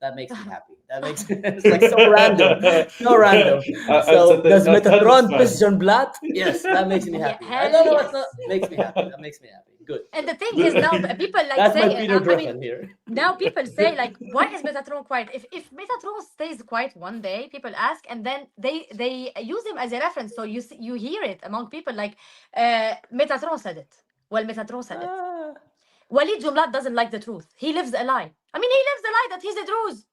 That makes me happy. That makes it's like so random, so random." So does Metatron piss Jumblatt? Yes, that makes me
Yeah,
happy. I
hell
don't know
yes.
what's not makes me happy. That makes me happy. Good.
And the thing is now people like
That's
say,
my Peter
I
Griffin
mean,
here.
now people say like, why is Metatron quiet? If Metatron stays quiet one day, people ask, and then they use him as a reference, so you hear it among people like, Metatron said it. Well, Metatron said it. Walid Jumblatt doesn't like the truth. He lives a lie. I mean, he lives a lie that he's a Druze.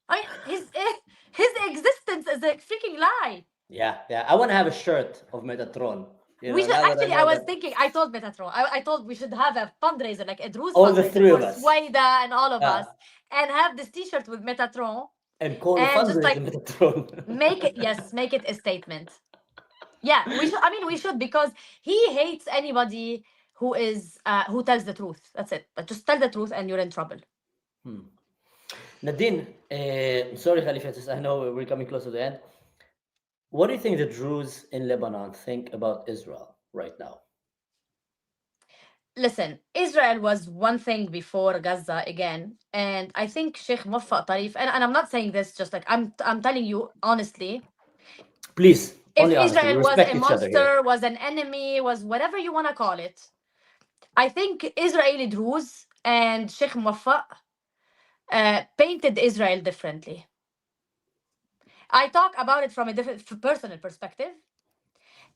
I mean, his existence is a freaking lie.
Yeah. I want to have a shirt of Metatron. You
We
know,
should
now that I
actually. I
know
was
that
thinking. I told Metatron. I told we should have a fundraiser, like a Druze
all the
fundraiser
three
for
of us
Swaida and all of us,
uh,
and have this T-shirt with Metatron,
and call a
and just like
fundraiser with the throne.
make it. Yes, make it a statement. Yeah, we should. I mean, we should, because he hates anybody who is who tells the truth. That's it. But just tell the truth, and you're in trouble.
Nadine, sorry, Khalifa, I know we're coming close to the end. What do you think the Druze in Lebanon think about Israel right now?
Listen, Israel was one thing before Gaza again, and I think Sheikh Mowafaq Tarif, and I'm not saying this just like I'm telling you honestly.
Please,
If
only honestly, we
Israel was
respect
a
each other here.
monster, was an enemy, was whatever you want to call it, I think Israeli Druze and Sheikh Mowafaq painted Israel differently. I talk about it from a different personal perspective,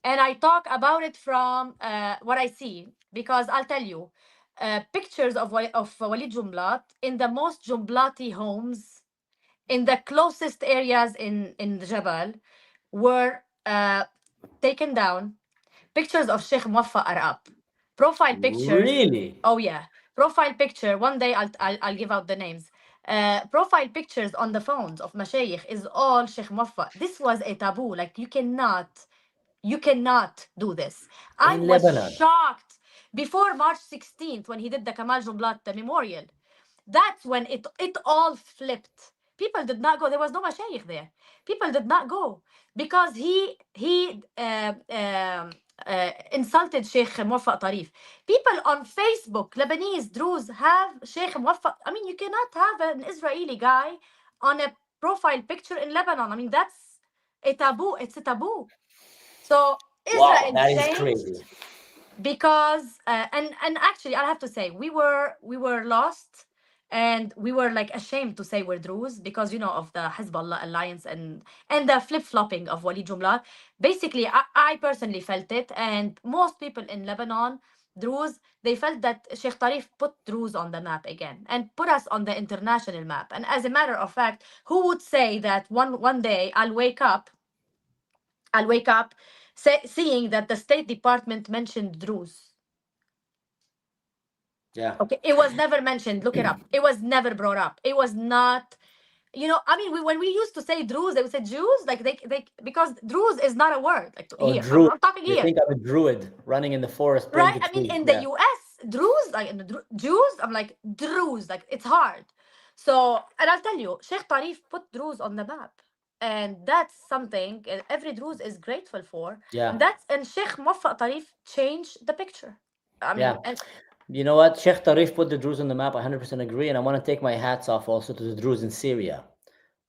and I talk about it from what I see, because I'll tell you, pictures of Walid Jumblatt in the most Jumblatti homes in the closest areas in the Jabal were taken down. Pictures of Sheikh Mowafaq are up. Profile pictures.
Really?
Oh yeah, profile picture. One day I'll give out the names. Profile pictures on the phones of Mashayikh is all Sheikh Mowafaq. This was a taboo. Like you cannot do this. I
In
was
Lebanon?
shocked before March 16th when he did the Kamal Jumblatt memorial. That's when it all flipped. People did not go. There was no mashayikh there. People did not go because he insulted Sheikh Mowafaq Tarif. People on Facebook, Lebanese, Druze, have Sheikh Mowafaq. I mean, you cannot have an Israeli guy on a profile picture in Lebanon. I mean, that's a taboo. It's a taboo. So
Wow,
Israel
that is
changed
crazy.
because and actually I have to say we were lost, and we were like ashamed to say we're Druze because of the Hezbollah alliance and the flip-flopping of Walid Jumblatt. Basically, I personally felt it, and most people in Lebanon, Druze, they felt that Sheikh Tarif put Druze on the map again and put us on the international map. And as a matter of fact, who would say that one day I'll wake up seeing that the State Department mentioned Druze.
Yeah.
Okay, it was never mentioned. Look it up. It was never brought up. It was not. I mean, when we used to say Druze, they would say Jews, like they because Druze is not a word. Like
Or
here,
Druid.
I'm talking
You
here,
think I'm a druid running in the forest praying
right?
to
I mean,
trees.
in the
Yeah.
U.S., Druze, like in the Jews, I'm like Druze, like it's hard. So, and I'll tell you, Sheikh Tarif put Druze on the map, and that's something every Druze is grateful for.
Yeah.
And Sheikh Mowafaq Tarif changed the picture. I mean,
Yeah. You know what? Sheikh Tarif put the Druze on the map. I 100% agree. And I want to take my hats off also to the Druze in Syria,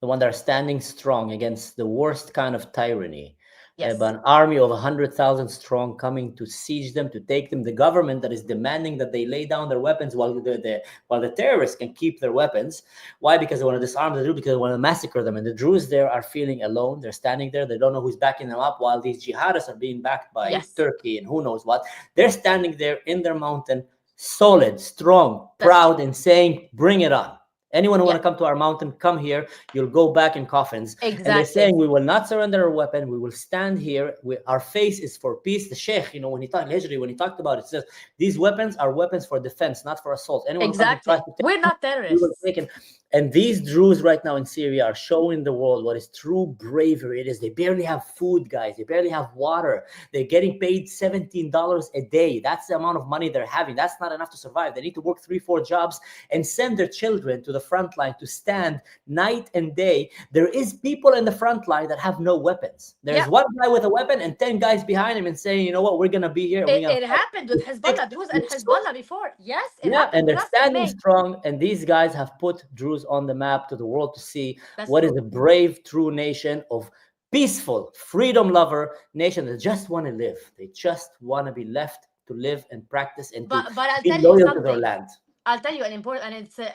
the one that are standing strong against the worst kind of tyranny.
yes,
An army of 100,000 strong coming to siege them, to take them. The government that is demanding that they lay down their weapons while the terrorists can keep their weapons. Why? Because they want to disarm the Druze, because they want to massacre them. And the Druze there are feeling alone. They're standing there. They don't know who's backing them up, while these jihadists are being backed by
yes,
Turkey and who knows what. They're standing there in their mountain, solid, strong,
That's
proud, and saying, bring it on. Anyone who
Yeah.
want to come to our mountain, come here. You'll go back in coffins. And they're
exactly.
saying, we will not surrender our weapon. We will stand here. Our face is for peace. The Sheikh, when he talked when he talked about it, says these weapons are weapons for defense, not for assault. Anyone who comes and
Exactly.
tries to take
We're not
we will
terrorists.
take it. And these Druze right now in Syria are showing the world what is true bravery it is. They barely have food, guys. They barely have water. They're getting paid $17 a day. That's the amount of money they're having. That's not enough to survive. They need to work 3-4 jobs and send their children to the front line to stand night and day. There is people in the front line that have no weapons. There's
Yeah.
one guy with a weapon and 10 guys behind him and saying, you know what, we're going to be here. And we're gonna
It
fight.
happened with Hezbollah, Druze and Hezbollah before. Yes, it
Yeah,
happened
and
with
they're
us in
standing
May.
strong, and these guys have put Druze on the map to the world to see
That's
what is
true.
a brave, true nation of peaceful, freedom lover nation that just want to live. They just want to be left to live and practice and to
But I'll
be
tell you
loyal to their
something.
land.
I'll tell you an important,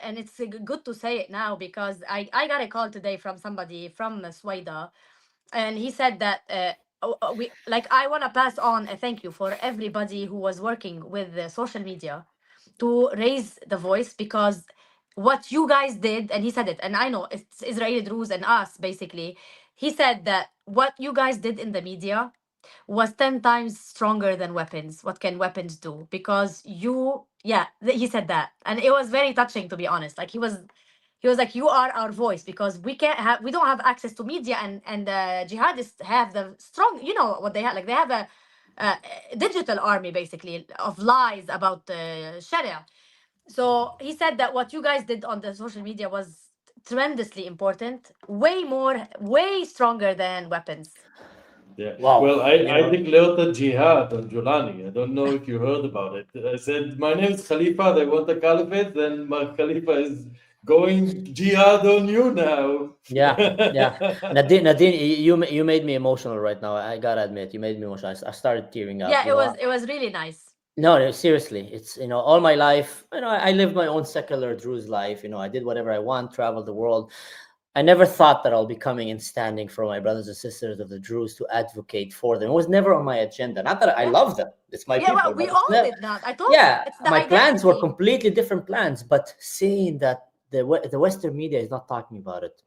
and it's good to say it now, because I got a call today from somebody from Swaida, and he said that I want to pass on a thank you for everybody who was working with the social media to raise the voice, because what you guys did, and he said it, and I know it's Israeli Druze and us basically. He said that what you guys did in the media was 10 times stronger than weapons. What can weapons do? Because he said that. And it was very touching, to be honest. Like, he was like, you are our voice, because we don't have access to media, and jihadists have the strong, you know what they have, like they have a digital army basically of lies about Sharia. So he said that what you guys did on the social media was tremendously important, way stronger than weapons.
Yeah.
Wow.
Well, I declared a jihad on Julani. I don't know if you heard about it. I said, my name is Khalifa. They want a caliphate. Then my Khalifa is going jihad on you now.
Yeah. Nadine, you made me emotional right now. I gotta admit, you made me emotional. I started tearing up.
Yeah, it was really nice.
No, seriously, it's, all my life, I lived my own secular Druze life. I did whatever I want, traveled the world. I never thought that I'll be coming and standing for my brothers and sisters of the Druze to advocate for them. It was never on my agenda. Not that I love them; it's my people.
Well, we all did that. I told
you,
it's the
my plans were
identity.
completely different plans. But seeing that the Western media is not talking about it,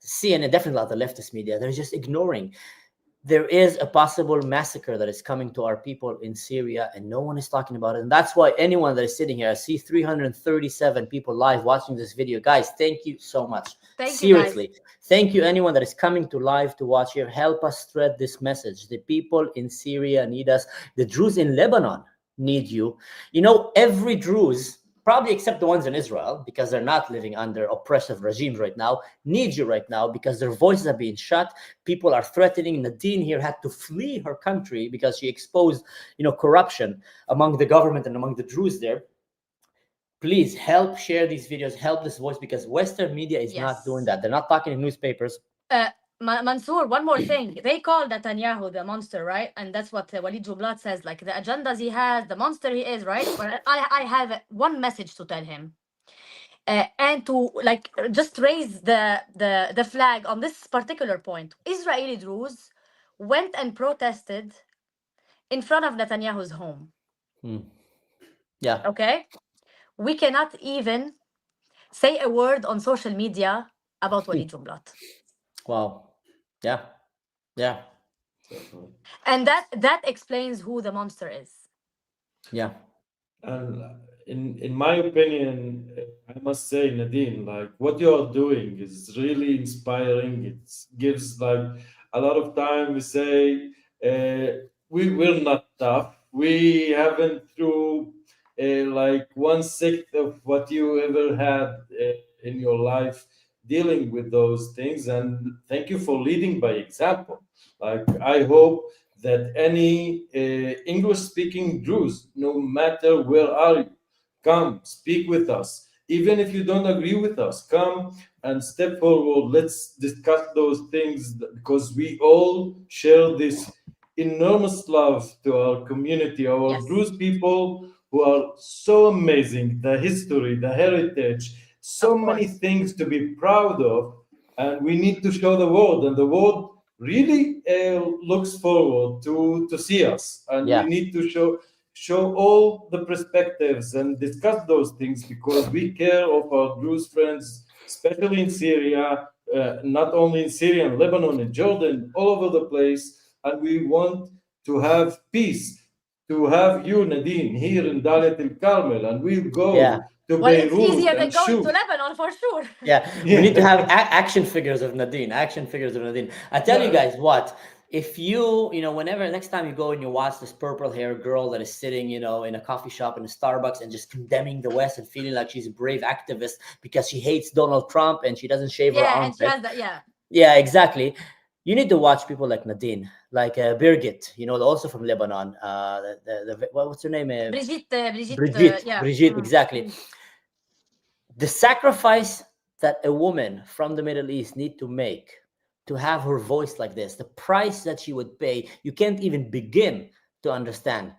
CNN, definitely not the leftist media, they're just ignoring. There is a possible massacre that is coming to our people in Syria, and no one is talking about it. And that's why anyone that is sitting here, I see 337 people live watching this video. Guys, thank you so much. Seriously, thank you, anyone that is coming to live to watch here. Help us spread this message. The people in Syria need us. The Druze in Lebanon need you. Every Druze, probably except the ones in Israel, because they're not living under oppressive regimes right now, need you right now, because their voices are being shut. People are threatening. Nadine here had to flee her country because she exposed, corruption among the government and among the Druze there. Please help share these videos, help this voice, because Western media is not doing that. They're not talking in newspapers.
Mansour, one more thing. They call Netanyahu the monster, right? And that's what Walid Jumblatt says, like the agendas he has, the monster he is, right? But I have one message to tell him. And to just raise the flag on this particular point. Israeli Druze went and protested in front of Netanyahu's home.
Yeah.
Okay? We cannot even say a word on social media about Walid Jumblatt.
Wow. Yeah.
And that explains who the monster is.
Yeah.
And in my opinion, I must say, Nadine, what you are doing is really inspiring. It gives a lot of time. We say we're not tough. We haven't through 1/6 of what you ever had in your life dealing with those things. And thank you for leading by example. I hope that any English-speaking Druze, no matter where are you, come speak with us. Even if you don't agree with us, come and step forward. Let's discuss those things, because we all share this enormous love to our community, our Druze people who are so amazing, the history, the heritage, so many things to be proud of, and we need to show the world, and the world really looks forward to see us, and we need to show all the perspectives and discuss those things, because we care of our Druze friends, especially in Syria, not only in Syria and Lebanon and Jordan, all over the place, and we want to have peace, to have you, Nadine, here in Dalet El Carmel, and we'll go to Beirut.
It's easier than going to Lebanon, for sure.
Yeah, we need to have action figures of Nadine. I tell you guys what, if you, whenever next time you go and you watch this purple-haired girl that is sitting, in a coffee shop in a Starbucks and just condemning the West and feeling like she's a brave activist because she hates Donald Trump and she doesn't shave her armpit.
Yeah, and she has that,
Yeah, exactly. You need to watch people like Nadine, like Birgit, also from Lebanon. What's her name? Brigitte, exactly. The sacrifice that a woman from the Middle East need to make to have her voice like this, the price that she would pay, you can't even begin to understand.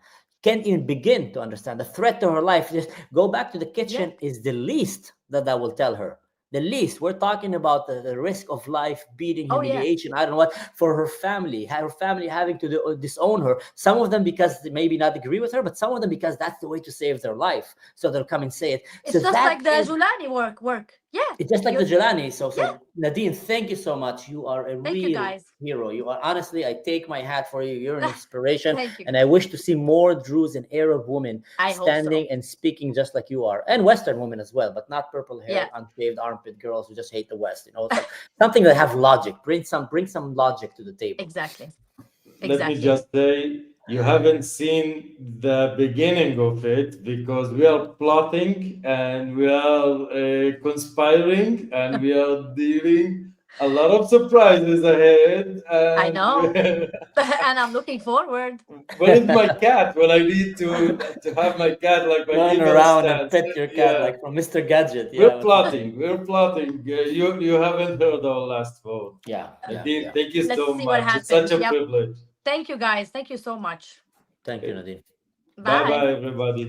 The threat to her life. Just go back to the kitchen is the least that will tell her. The least. We're talking about the risk of life, beating, humiliation, I don't know what, for her family having to disown her. Some of them because they maybe not agree with her, but some of them because that's the way to save their life. So they'll come and say it.
It's so just like the Julani work.
It's just like the
You're-
Jelani. So
Yeah.
Nadine, thank you so much. You are a
Thank you,
real
guys.
hero. You are, honestly, I take my hat for you. You're an inspiration.
Thank you.
And I wish to see more Druze and Arab women
I hope so.
standing and speaking just like you are, and Western women as well, but not purple hair,
Yeah.
unshaved armpit girls who just hate the West. Something that have logic. Bring some logic to the table.
Exactly.
Let me just say, you haven't seen the beginning of it because we are plotting and we are conspiring and we are dealing a lot of surprises ahead. And
I know. And I'm looking forward.
Where is my cat when I need to have my cat like my
Run
evil
around and
stance?
pet your cat
Yeah.
like from Mr. Gadget. Yeah,
We're plotting. We're plotting. You haven't heard our last vote.
Yeah.
Nadine, thank you
Let's
so
see what
much. It's such a
happens. Yep.
privilege.
Thank you, guys. Thank you so much.
Thank you, Nadine.
Bye
Bye.
bye, everybody.